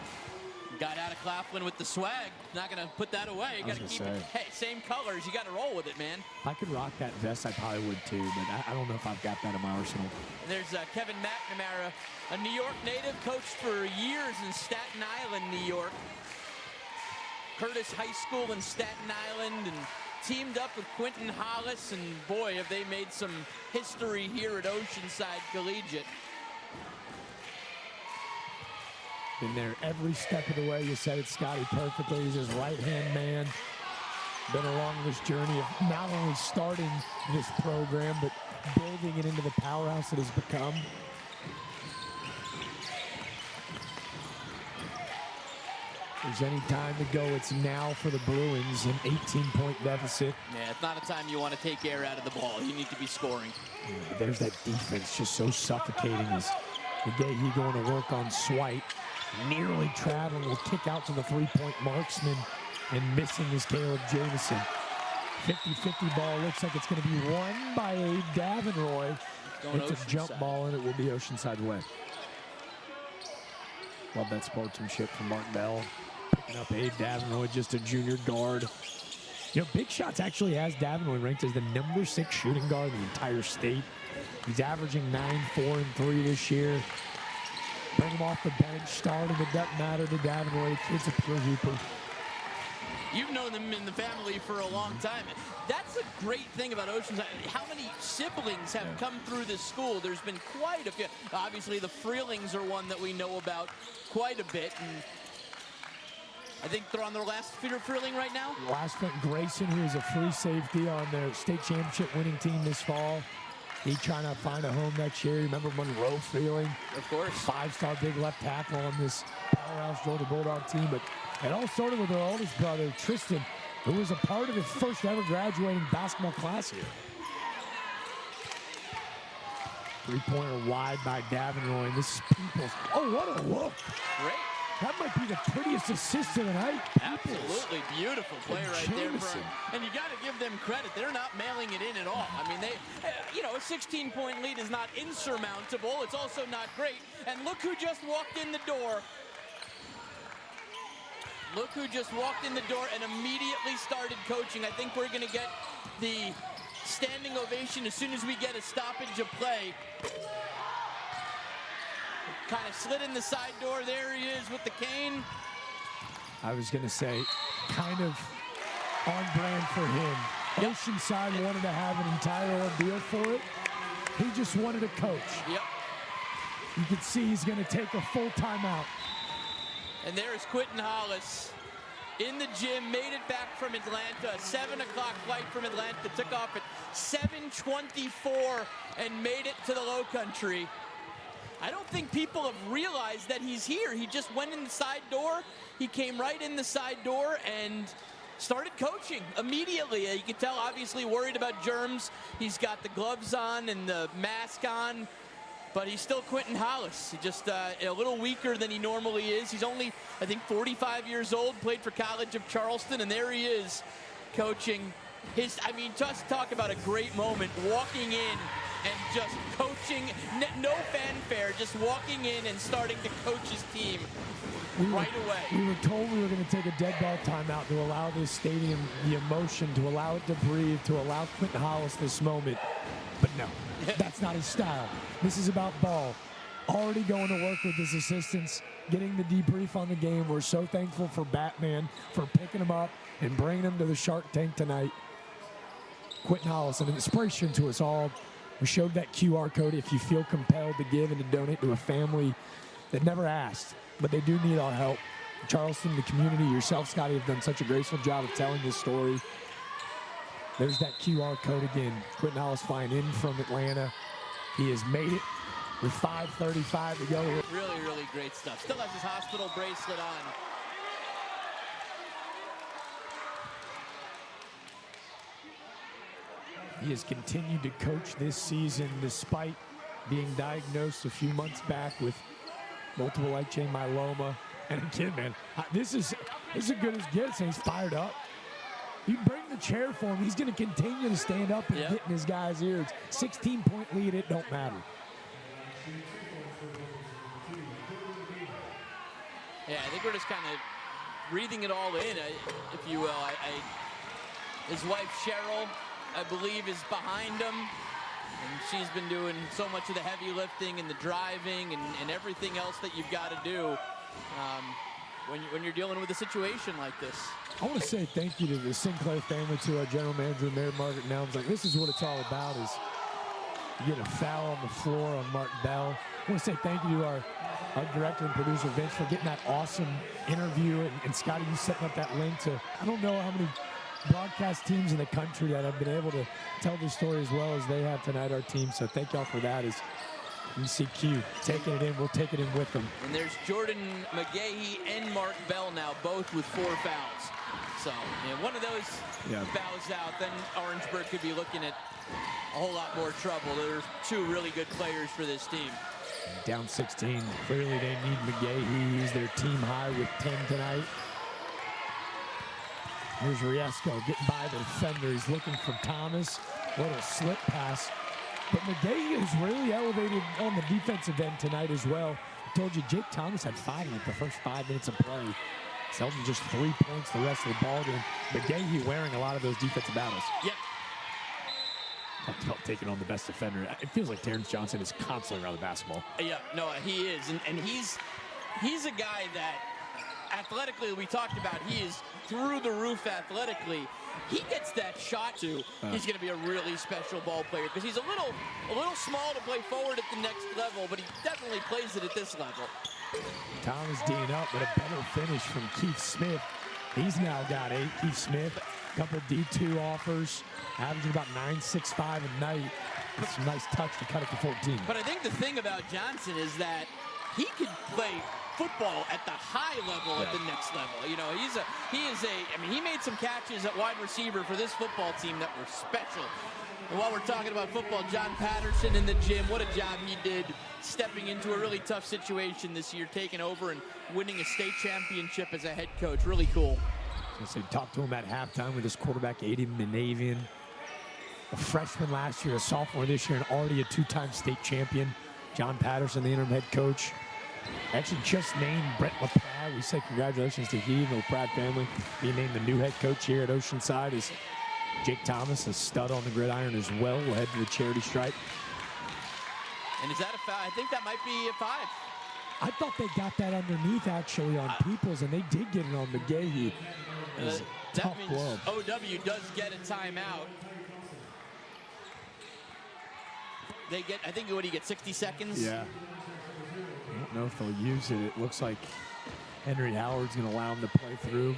Got out of Claflin with the swag. Not going to put that away. You got to keep it. Hey, same colors. You got to roll with it, man. If I could rock that vest, I probably would too, but I don't know if I've got that in my arsenal. And there's Kevin McNamara, a New York native, coached for years in Staten Island, New York. Curtis High School in Staten Island, and teamed up with Quentin Hollis, and boy, have they made some history here at Oceanside Collegiate. Been there every step of the way. You said it, Scotty, perfectly. He's his right-hand man. Been along this journey of not only starting this program, but building it into the powerhouse it has become. If there's any time to go, it's now for the Bruins, an 18-point deficit. Yeah, it's not a time you want to take air out of the ball. You need to be scoring. Yeah, there's that defense just so suffocating as McGahee going to work on Swipe. Nearly traveling, will kick out to the three-point marksman, and missing is Caleb Jamison. 50-50 ball, looks like it's going to be won by Abe Davenroy. It's a jump ball, and it will be Oceanside way. Love that sportsmanship from Mark Bell. Picking up Abe Davenroy, just a junior guard. You know, Big Shots actually has Davenroy ranked as the #6 shooting guard in the entire state. He's averaging 9, 4, and 3 this year. Bring him off the bench, starting, it doesn't matter to Davenroy. The kid's a pure hooper. You've known them in the family for a long time. That's a great thing about Oceanside. How many siblings have come through this school? There's been quite a few. Obviously, the Freelings are one that we know about quite a bit. And I think they're on their last Freeling right now. Last one, Grayson, who is a free safety on their state championship winning team this fall. He's trying to find a home next year. Remember Monroe Freeling? Of course. 5-star big left tackle on this powerhouse Georgia Bulldog team. But it all started with their oldest brother, Tristan, who was a part of his first ever graduating basketball class here. Three-pointer wide by Davenroy. This is Peoples. Oh, what a look. Great. That might be the prettiest assist of the night. Absolutely beautiful play right there. And you got to give them credit. They're not mailing it in at all. I mean, a 16-point lead is not insurmountable. It's also not great. And look who just walked in the door. Look who just walked in the door and immediately started coaching. I think we're going to get the standing ovation as soon as we get a stoppage of play. Kind of slid in the side door. There he is with the cane. I was going to say, kind of on brand for him. Yep. Oceanside wanted to have an entire ordeal for it. He just wanted to coach. Yep. You can see he's going to take a full timeout. And there's Quentin Hollis in the gym, made it back from Atlanta. A 7 o'clock flight from Atlanta, took off at 7:24 and made it to the Low Country. I don't think people have realized that he's here. He just went in the side door. He came right in the side door and started coaching immediately. You can tell, obviously, worried about germs. He's got the gloves on and the mask on, but he's still Quentin Hollis. He's just a little weaker than he normally is. He's only, I think, 45 years old, played for College of Charleston, and there he is coaching his, I mean, just talk about a great moment, walking in and just coaching, no fanfare, just walking in and starting to coach his team right away. We were told we were going to take a dead ball timeout to allow this stadium the emotion, to allow it to breathe, to allow Quentin Hollis this moment. But no, that's not his style. This is about ball. Already going to work with his assistants, getting the debrief on the game. We're so thankful for Batman for picking him up and bringing him to the Shark Tank tonight. Quentin Hollis, an inspiration to us all. We showed that QR code if you feel compelled to give and to donate to a family that never asked, but they do need our help. Charleston, the community, yourself, Scotty, have done such a graceful job of telling this story. There's that QR code again. Quentin Hollis flying in from Atlanta. He has made it with 5:35 to go here. Really, really great stuff. Still has his hospital bracelet on. He has continued to coach this season despite being diagnosed a few months back with multiple light chain myeloma. And again, man, this is as good as it gets, and he's fired up. You bring the chair for him, he's going to continue to stand up and get in his guys' ears. 16-point lead, it don't matter. Yeah, I think we're just kind of breathing it all in, if you will. His wife, Cheryl, I believe, is behind him. And she's been doing so much of the heavy lifting and the driving and everything else that you've got to do when you're dealing with a situation like this. I want to say thank you to the Sinclair family, to our general manager, Mary Margaret Nelms. Like, this is what it's all about, is you get a foul on the floor on Mark Bell. I want to say thank you to our director and producer, Vince, for getting that awesome interview. And Scotty, you setting up that link to, I don't know how many broadcast teams in the country that have been able to tell this story as well as they have tonight, our team. So thank y'all for that. As you see Q taking it in, we'll take it in with them. And there's Jordan McGahee and Mark Bell now, both with 4 fouls. So, one of those fouls out, then Orangeburg could be looking at a whole lot more trouble. There's 2 really good players for this team. Down 16. Clearly they need McGahee. He's their team high with 10 tonight. Here's Riesco getting by the defender. He's looking for Thomas. Little slip pass. But McGahee is really elevated on the defensive end tonight as well. I told you, Jake Thomas had 5 in like the first 5 minutes of play. Selden just 3 points the rest of the ball game. McGahee wearing a lot of those defensive battles. Yep. Talked about taking on the best defender. It feels like Terrence Johnson is constantly around the basketball. Yeah, no, he is. And he's a guy that athletically, we talked about, he is through the roof athletically. He gets that shot too. He's going to be a really special ball player because he's a little small to play forward at the next level, but he definitely plays it at this level. Thomas D'ing up, but a better finish from Keith Smith. He's now got 8. Keith Smith, a couple D2 offers, averaging about 9.65 a night. It's a nice touch to cut it to 14. But I think the thing about Johnson is that he could play football at the high level at the next level. You know, he made some catches at wide receiver for this football team that were special. And while we're talking about football, John Patterson in the gym, what a job he did stepping into a really tough situation this year, taking over and winning a state championship as a head coach. Really cool. So talked to him at halftime with his quarterback, Aiden Manavian. A freshman last year, a sophomore this year, and already a 2-time state champion. John Patterson, the interim head coach. Actually just named Brent LaPrade. We say congratulations to he and the LaPrade family. Being named the new head coach here at Oceanside is Jake Thomas, a stud on the gridiron as well. We'll head to the charity stripe. And is that a foul? I think that might be a 5. I thought they got that underneath actually on Peoples, and they did get it on McGahee. That means glove. OW does get a timeout. They get, I think, what do you get, 60 seconds? Yeah. I don't know if they'll use it. It looks like Henry Howard's going to allow him to play through.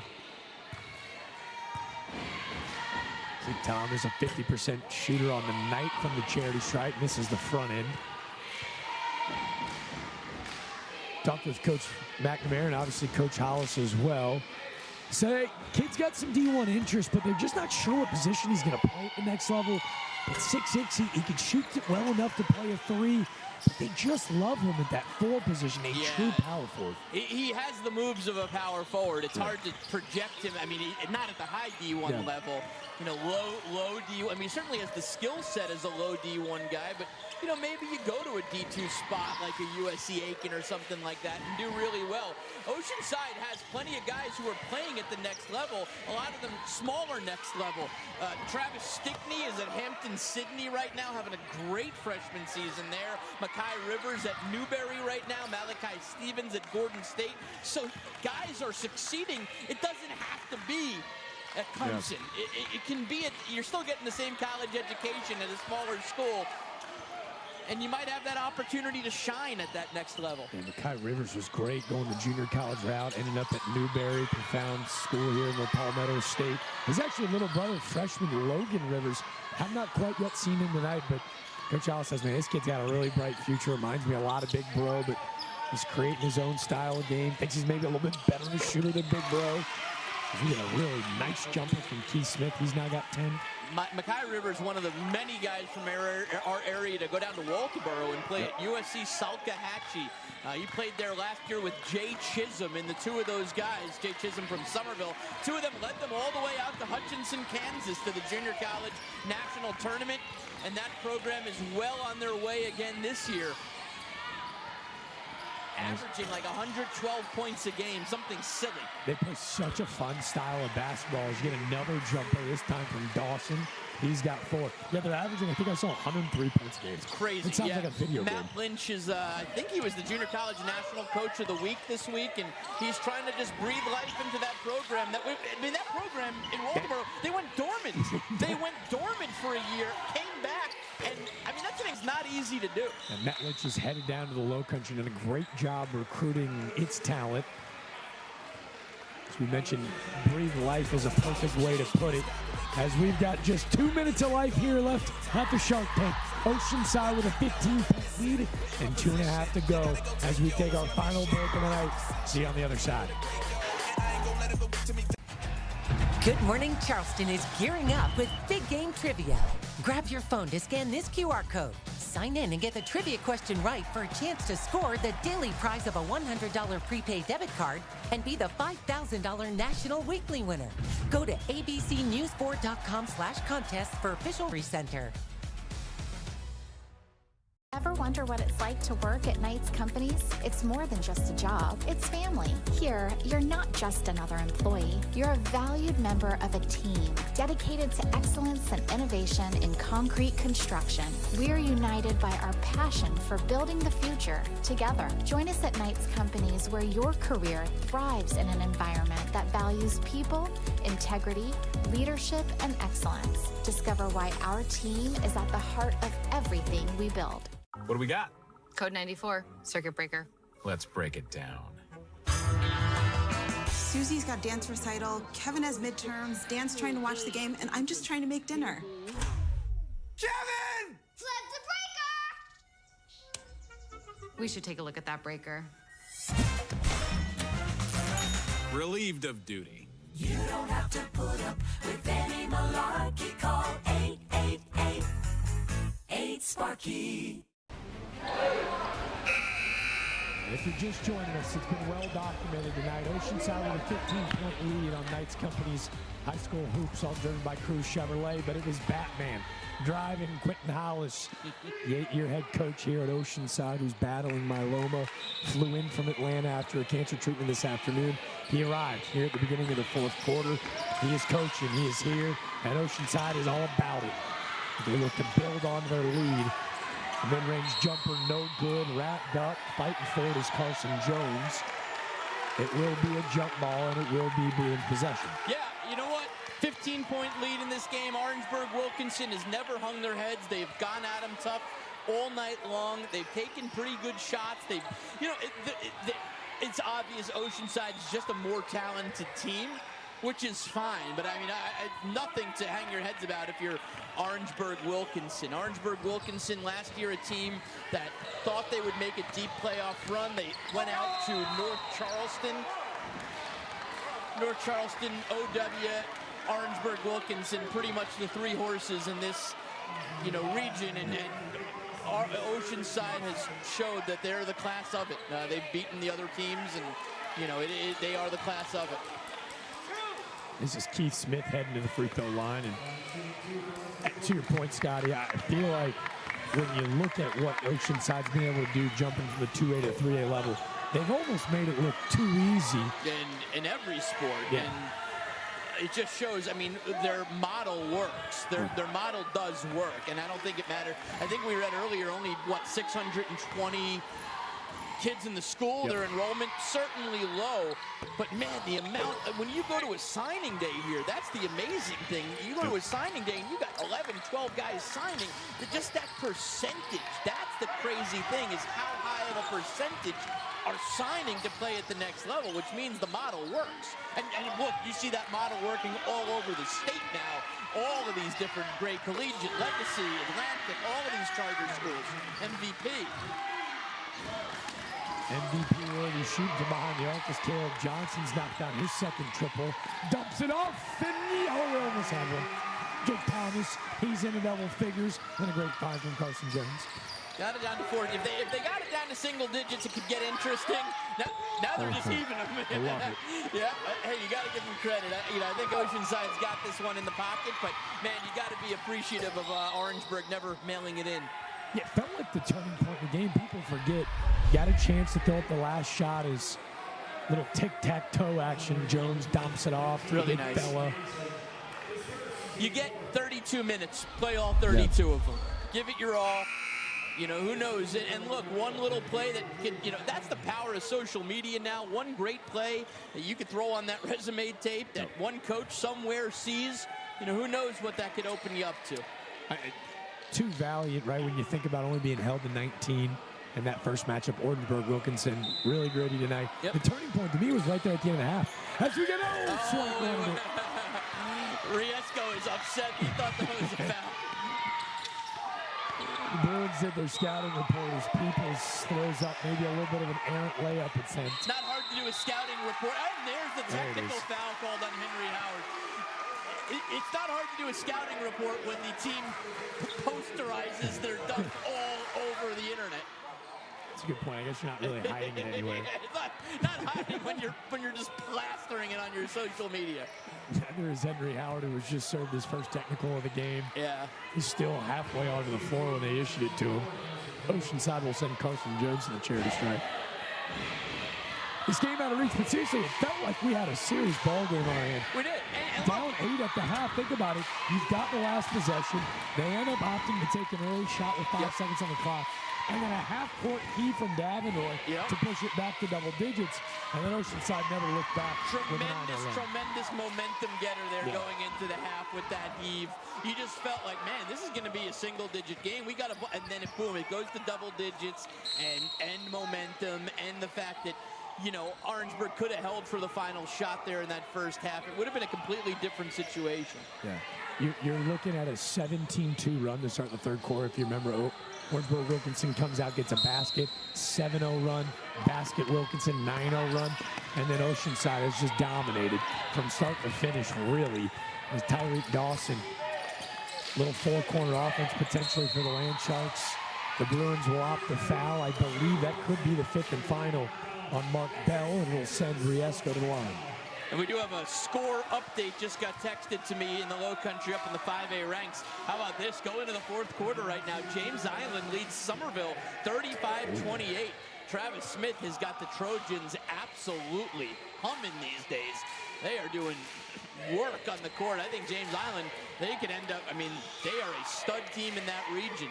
Jake Thomas, a 50% shooter on the night from the charity stripe. Misses the front end. talked with Coach McNamara and obviously Coach Hollis as well. Say, kid's got some D1 interest, but they're just not sure what position he's going to play at the next level. At 6'6", he can shoot it well enough to play a 3. But they just love him at that 4 position, a true power forward. He has the moves of a power forward. It's hard to project him. I mean, not at the high D1 level. You know, low D1. I mean, he certainly has the skill set as a low D1 guy, but you know, maybe you go to a D2 spot like a USC Aiken or something like that and do really well. Oceanside has plenty of guys who are playing at the next level, a lot of them smaller next level. Travis Stickney is at Hampton-Sydney right now, having a great freshman season there. Makai Rivers at Newberry right now. Malachi Stevens at Gordon State. So guys are succeeding. It doesn't have to be at Clemson. It can be, you're still getting the same college education at a smaller school, and you might have that opportunity to shine at that next level. And Makai Rivers was great going the junior college route, ended up at Newberry, profound school here in the Palmetto State. His actually little brother, freshman Logan Rivers. Have not quite yet seen him tonight, but Coach Alice says, man, this kid's got a really bright future. Reminds me a lot of Big Bro, but he's creating his own style of game. Thinks he's maybe a little bit better of a shooter than Big Bro. He's got a really nice jumper from Keith Smith. He's now got 10. Makai Rivers, one of the many guys from our area to go down to Walterboro and play at USC Salkehatchie. He played there last year with Jay Chisholm, and the two of those guys, Jay Chisholm from Somerville, two of them led them all the way out to Hutchinson, Kansas, to the Junior College National Tournament, and that program is well on their way again this year. Averaging like 112 points a game, something silly. They play such a fun style of basketball. You get another jumper, this time from Dawson. He's got 4. Yeah, they're averaging, I think I saw 103 points a game. It's crazy. It sounds like a video game. Matt Lynch is, I think he was the Junior College National Coach of the Week this week, and he's trying to just breathe life into that program. That program in Walterboro, they went dormant. They went dormant for a year, came back, and I mean, that thing's not easy to do. And Matt Lynch is headed down to the Low Country and done a great job recruiting its talent. As we mentioned, breathe life is a perfect way to put it, as we've got just 2 minutes of life here left at the Shark Tank. Oceanside with a 15-point lead and 2.5 to go as we take our final break of the night. See you on the other side. Good Morning Charleston is gearing up with big game trivia. Grab your phone to scan this QR code. Sign in and get the trivia question right for a chance to score the daily prize of a $100 prepaid debit card and be the $5,000 National Weekly winner. Go to abcnewsboard.com/contest for official recenter. Ever wonder what it's like to work at Knight's Companies? It's more than just a job. It's family. Here, you're not just another employee. You're a valued member of a team dedicated to excellence and innovation in concrete construction. We're united by our passion for building the future together. Join us at Knight's Companies, where your career thrives in an environment that values people, integrity, leadership, and excellence. Discover why our team is at the heart of everything we build. What do we got? Code 94, circuit breaker. Let's break it down. Susie's got dance recital, Kevin has midterms, Dan's trying to watch the game, and I'm just trying to make dinner. Kevin! Flip the breaker! We should take a look at that breaker. Relieved of duty. You don't have to put up with any malarkey. Call 888-8-Sparky. If you're just joining us, it's been well documented tonight. Oceanside with a 15-point lead on Knight's Company's high school hoops, all driven by Cruz Chevrolet, but it was Batman driving Quentin Hollis, the 8-year head coach here at Oceanside, who's battling myeloma, flew in from Atlanta after a cancer treatment this afternoon. He arrived here at the beginning of the fourth quarter. He is coaching, he is here, and Oceanside is all about it. They look to build on their lead. Mid-range jumper, no good. Wrapped up, fighting for it is Carson Jones. It will be a jump ball, and it will be Bruin possession. Yeah, you know what? 15-point lead in this game. Orangeburg-Wilkinson has never hung their heads. They've gone at them tough all night long. They've taken pretty good shots. It's obvious Oceanside is just a more talented team. which is fine. But I mean, nothing to hang your heads about if you're Orangeburg-Wilkinson. Orangeburg-Wilkinson last year, a team that thought they would make a deep playoff run. They went out to North Charleston, OW, Orangeburg-Wilkinson, pretty much the three horses in this, region, and our Oceanside has showed that they're the class of it. They've beaten the other teams, and they are the class of it. This is Keith Smith heading to the free throw line, and to your point, Scotty, I feel like when you look at what Oceanside's been able to do, jumping from the 2A to 3A level, they've almost made it look too easy. In every sport, and it just shows, I mean, their model works. Their model does work, and I don't think it matters. I think we read earlier only, 620 kids in the school, their enrollment certainly low, but man, the amount, when you go to a signing day here, that's the amazing thing. You go to a signing day and you got 11, 12 guys signing, just that percentage, that's the crazy thing, is how high of a percentage are signing to play at the next level, which means the model works. And look, you see that model working all over the state now. All of these different great Collegiate, Legacy, Atlantic, all of these charter schools, MVP. MVP already shooting from behind the arc as Caleb Johnson's knocked down his second triple. Dumps it off, and we almost have one. Jake Thomas, he's into double figures, and a great find from Carson Jones. Got it down to 40. If they got it down to single digits, it could get interesting. Now they're just even them. I love it. Yeah, hey, you got to give them credit. I think Oceanside's got this one in the pocket, but man, you got to be appreciative of Orangeburg never mailing it in. Yeah, it felt like the turning point in the game. People forget. Got a chance to throw up the last shot as little tic-tac-toe action. Jones dumps it off. Really Big nice. fella. You get 32 minutes. Play all 32 of them. Give it your all. Who knows? And look, one little play that can, that's the power of social media now. One great play that you could throw on that resume tape that one coach somewhere sees. Who knows what that could open you up to. Too valiant, right, when you think about only being held to 19 in that first matchup. Orangeburg-Wilkinson really gritty tonight. Yep. The turning point to me was right there at the end of the half. As we get Riesco is upset. He thought that was a foul. The Bruins did their scouting reporters. Peoples throws up maybe a little bit of an errant layup attempt. It's not hard to do a scouting report. And there's the technical foul called on Henry Howard. It's not hard to do a scouting report when the team posterizes their dunk all over the internet. That's a good point. I guess you're not really hiding it anyway. It's not hiding when you're just plastering it on your social media. There is Henry Howard, who was just served his first technical of the game. Yeah. He's still halfway onto the floor when they issued it to him. Oceanside will send Carson Jones to the charity stripe. This game out of reach, but seriously, it felt like we had a serious ball game on our hand. We did. Down 8 at the half. Think about it. You've got the last possession. They end up opting to take an early shot with 5 seconds on the clock. And then a half-court key from Davenport to push it back to double digits. And then Oceanside never looked back. Tremendous momentum getter there going into the half with that heave. You just felt like, man, this is going to be a single-digit game. We got to, and then boom, it goes to double digits and momentum, and the fact that Orangeburg could have held for the final shot there in that first half. It would have been a completely different situation. Yeah. You're looking at a 17-2 run to start the third quarter. If you remember, Orangeburg-Wilkinson comes out, gets a basket, 7-0 run, basket Wilkinson, 9-0 run, and then Oceanside has just dominated from start to finish, really. As Tyreek Dawson, little four-corner offense potentially for the Land Sharks. The Bruins will opt the foul. I believe that could be the 5th and final on Mark Bell, and will send Riesco to the line. And we do have a score update just got texted to me in the low country up in the 5A ranks. How about this? Go into the fourth quarter right now. James Island leads Somerville 35-28. Travis Smith has got the Trojans absolutely humming these days. They are doing work on the court. I think James Island, they could end up, they are a stud team in that region.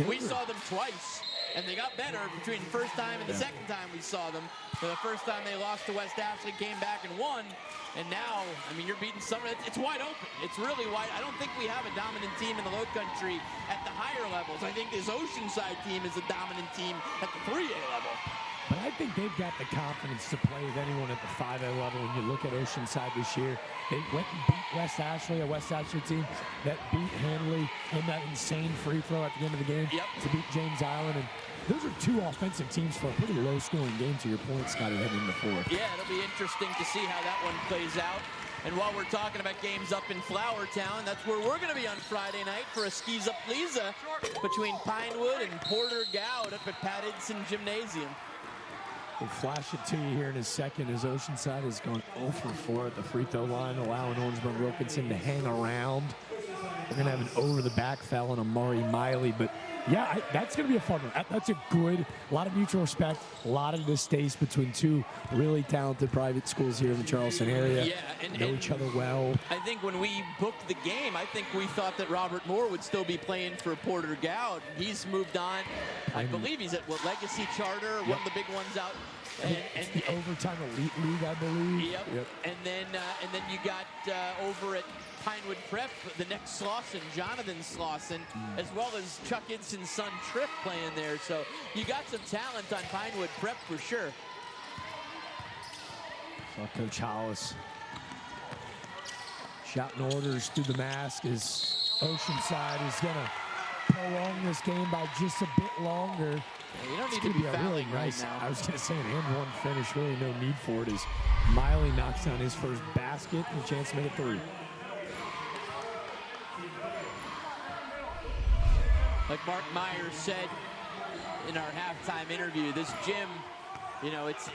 We saw them twice. And they got better between the first time and the second time we saw them. For the first time they lost to West Ashley, came back and won. And now, you're beating Somerville. It's wide open. It's really wide. I don't think we have a dominant team in the low country at the higher levels. I think this Oceanside team is a dominant team at the 3A level. But I think they've got the confidence to play with anyone at the 5A level. When you look at Oceanside this year, they went and beat West Ashley, a West Ashley team that beat Handley in that insane free throw at the end of the game to beat James Island. And those are two offensive teams for a pretty low-scoring game, to your point, Scotty, heading into the fourth. Yeah, it'll be interesting to see how that one plays out. And while we're talking about games up in Flourtown, that's where we're going to be on Friday night for a Skis Up Liza between Pinewood and Porter Goud up at Pat Idson Gymnasium. We'll flash it to you here in a second as Oceanside has gone 0 for 4 at the free throw line, allowing Orangeburg-Wilkinson to hang around. They're going to have an over-the-back foul on Amari Miley, but yeah, that's going to be a fun one. That's a good, a lot of mutual respect, a lot of distaste between two really talented private schools here in the Charleston area. Yeah, and know each other well. I think when we booked the game, I think we thought that Robert Moore would still be playing for Porter Goud. He's moved on. I believe he's at Legacy Charter, one of the big ones out. And the overtime elite league, I believe. Yep. And then you got over at Pinewood Prep, the next Slauson, Jonathan Slauson, as well as Chuck Idson's son Tripp playing there. So you got some talent on Pinewood Prep for sure. Saw Coach Hollis shouting orders through the mask as Oceanside is going to prolong this game by just a bit longer. Yeah, you don't need to be a really nice, right now. I was going to say an and-one finish, really no need for it as Miley knocks down his first basket and a chance to make it 3. Like Mark Myers said in our halftime interview, this gym, you know, it's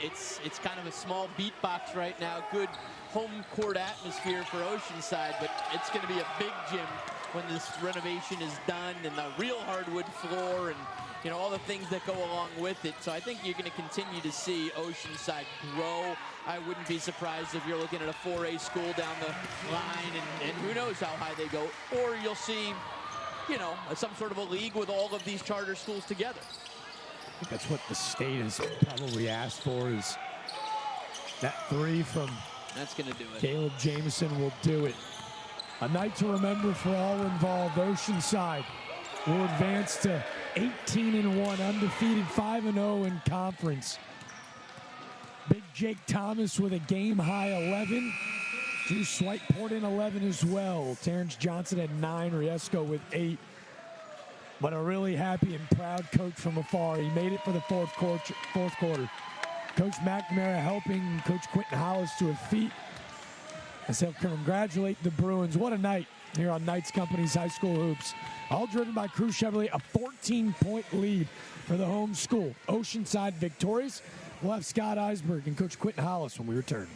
kind of a small beatbox right now. Good home court atmosphere for Oceanside, but it's going to be a big gym when this renovation is done, and the real hardwood floor and, you know, all the things that go along with it. So I think you're going to continue to see Oceanside grow. I wouldn't be surprised if you're looking at a 4A school down the line, and who knows how high they go. Or you'll see, you know, some sort of a league with all of these charter schools together. I think that's what the state has probably asked for, is that 3 from that's going to do it. Caleb Jameson will do it. A night to remember for all involved. Oceanside will advance to 18-1, undefeated, 5-0 in conference. Big Jake Thomas with a game-high 11. Drew Swipe poured in 11 as well. Terrence Johnson had 9, Riesco with 8. But a really happy and proud coach from afar. He made it for the fourth quarter. Coach McNamara helping Coach Quentin Hollis to a feet. I said, congratulate the Bruins. What a night here on Knights Company's High School Hoops. All driven by Crew Chevrolet, a 14-point lead for the home school. Oceanside victorious. We'll have Scott Eisberg and Coach Quentin Hollis when we return.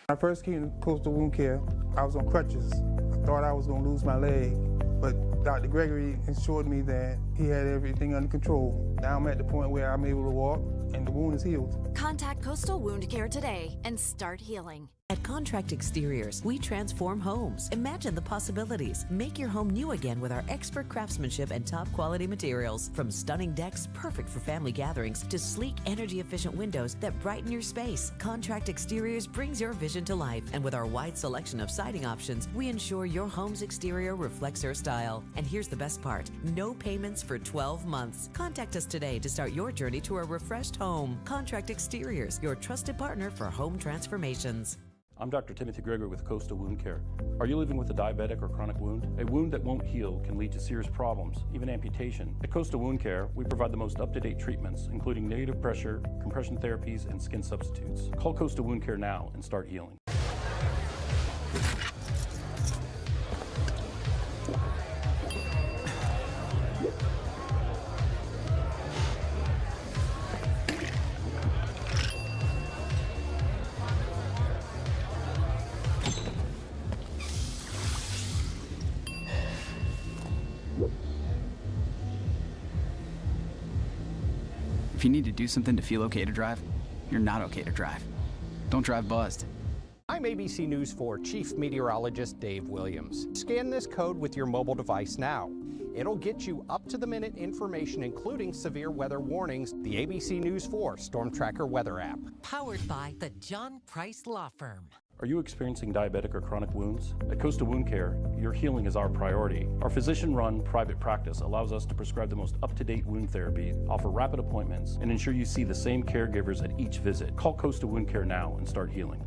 When I first came to Coastal Wound Care, I was on crutches. I thought I was going to lose my leg, but Dr. Gregory assured me that he had everything under control. Now I'm at the point where I'm able to walk, and the wound is healed. Contact Coastal Wound Care today and start healing. At Contract Exteriors, we transform homes. Imagine the possibilities. Make your home new again with our expert craftsmanship and top quality materials. From stunning decks perfect for family gatherings to sleek, energy-efficient windows that brighten your space, Contract Exteriors brings your vision to life. And with our wide selection of siding options, we ensure your home's exterior reflects your style. And here's the best part: no payments for 12 months. Contact us today to start your journey to a refreshed home. Contract Exteriors, your trusted partner for home transformations. I'm Dr. Timothy Gregory with Coastal Wound Care. Are you living with a diabetic or chronic wound? A wound that won't heal can lead to serious problems, even amputation. At Coastal Wound Care, we provide the most up-to-date treatments, including negative pressure, compression therapies, and skin substitutes. Call Coastal Wound Care now and start healing. If you need to do something to feel okay to drive, you're not okay to drive. Don't drive buzzed. I'm ABC News 4 Chief Meteorologist Dave Williams. Scan this code with your mobile device now. It'll get you up-to-the-minute information, including severe weather warnings. The ABC News 4 Storm Tracker weather app. Powered by the John Price Law Firm. Are you experiencing diabetic or chronic wounds? At Coastal Wound Care, your healing is our priority. Our physician-run private practice allows us to prescribe the most up-to-date wound therapy, offer rapid appointments, and ensure you see the same caregivers at each visit. Call Coastal Wound Care now and start healing.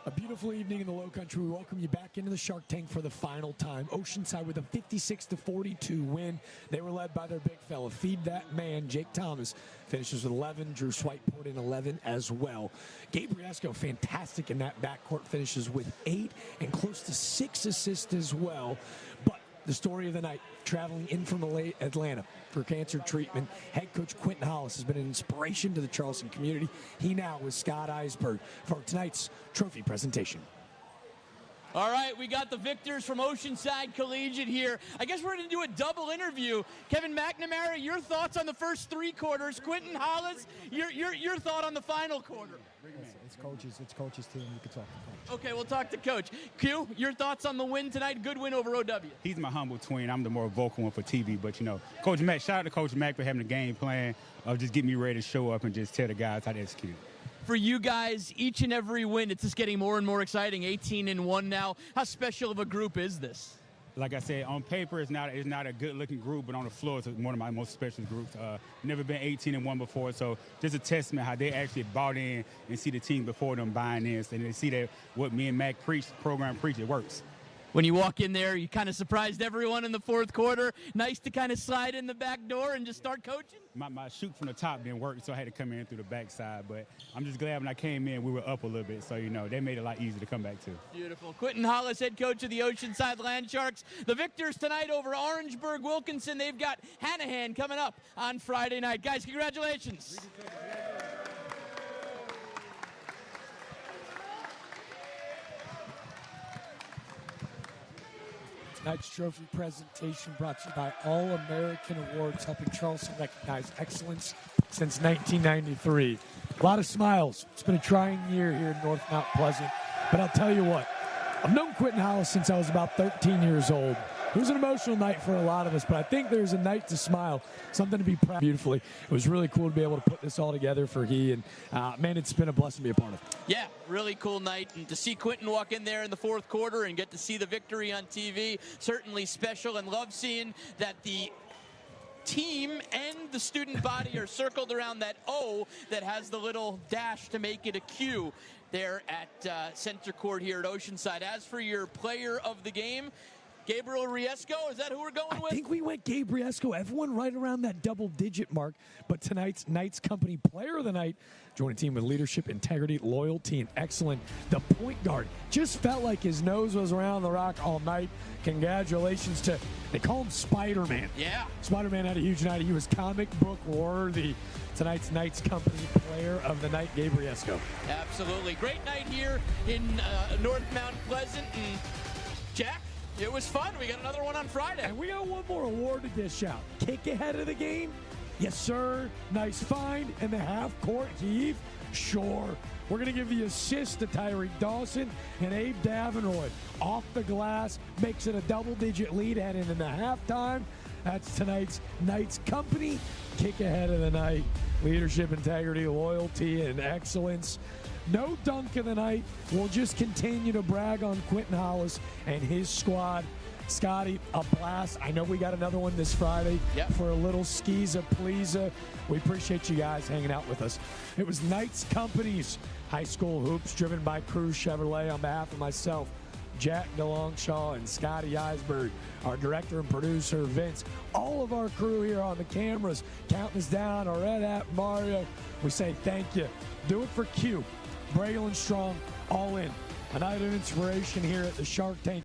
A beautiful evening in the Low Country. We welcome you back into the Shark Tank for the final time. Oceanside with a 56-42 win. They were led by their big fella. Feed that man, Jake Thomas, finishes with 11. Drew Swipe put in 11 as well. Gabriesco, fantastic in that backcourt, finishes with 8 and close to 6 assists as well. But the story of the night, traveling in from Atlanta for cancer treatment, head coach Quentin Hollis has been an inspiration to the Charleston community. He now with Scott Eisberg for tonight's trophy presentation. All right, we got the victors from Oceanside Collegiate here. I guess we're going to do a double interview. Kevin McNamara, your thoughts on the first 3 quarters. Quentin Hollis, your thought on the final quarter. It's coach's team. You can talk to coach. Okay, we'll talk to coach. Q, your thoughts on the win tonight? Good win over OW. He's my humble twin. I'm the more vocal one for TV. But, you know, Coach Mack, shout out to Coach Mack for having a game plan of just getting me ready to show up and just tell the guys how to execute. For you guys, each and every win, it's just getting more and more exciting. 18-1 now. How special of a group is this? Like I said, on paper, it's not a good-looking group, but on the floor, it's one of my most special groups. Never been 18-1 before, so just a testament how they actually bought in and see the team before them buying in, and they see that what me and Mac preach, program preach, it works. When you walk in there, you kind of surprised everyone in the fourth quarter. Nice to kind of slide in the back door and just start coaching? My shoot from the top didn't work, so I had to come in through the backside. But I'm just glad when I came in, we were up a little bit. So, you know, that made it a lot easier to come back to. Beautiful. Quentin Hollis, head coach of the Oceanside Land Sharks. The victors tonight over Orangeburg-Wilkinson. They've got Hanahan coming up on Friday night. Guys, congratulations. Tonight's trophy presentation brought to you by All-American Awards, helping Charleston recognize excellence since 1993. A lot of smiles. It's been a trying year here in North Mount Pleasant. But I'll tell you what, I've known Quentin Hollis since I was about 13 years old. It was an emotional night for a lot of us, but I think there's a night to smile, something to be proud of beautifully. It was really cool to be able to put this all together for he, and man, it's been a blessing to be a part of. Yeah, really cool night, and to see Quentin walk in there in the fourth quarter and get to see the victory on TV, certainly special, and love seeing that the team and the student body are circled around that O that has the little dash to make it a Q there at center court here at Oceanside. As for your player of the game, Gabriel Riesco, is that who we're going with? I think we went Gabriesco. Everyone right around that double-digit mark. But tonight's Knights Company Player of the Night, joined a team with leadership, integrity, loyalty, and excellence. The point guard just felt like his nose was around the rock all night. Congratulations to, they call him Spider-Man. Yeah. Spider-Man had a huge night. He was comic book worthy. Tonight's Knights Company Player of the Night, Gabriesco. Absolutely. Great night here in North Mount Pleasant. And Jack, it was fun. We got another one on Friday. And we got one more award to dish out. Kick ahead of the game? Yes, sir. Nice find. And the half-court heave? Sure. We're going to give the assist to Tyreek Dawson and Abe Davenroy. Off the glass, makes it a double-digit lead heading into halftime. That's tonight's Knights Company Kick ahead of the night. Leadership, integrity, loyalty, and excellence. No dunk of the night. We'll just continue to brag on Quentin Hollis and his squad. Scotty, a blast. I know we got another one this Friday for a little Skiza-Pleeza. We appreciate you guys hanging out with us. It was Knights Company's High School Hoops, driven by Cruz Chevrolet. On behalf of myself, Jack DeLongshaw, and Scotty Eisberg, our director and producer, Vince, all of our crew here on the cameras, counting us down, our Red Hat Mario. We say thank you. Do it for Q. Bragle and Strong, all in. A night of inspiration here at the Shark Tank.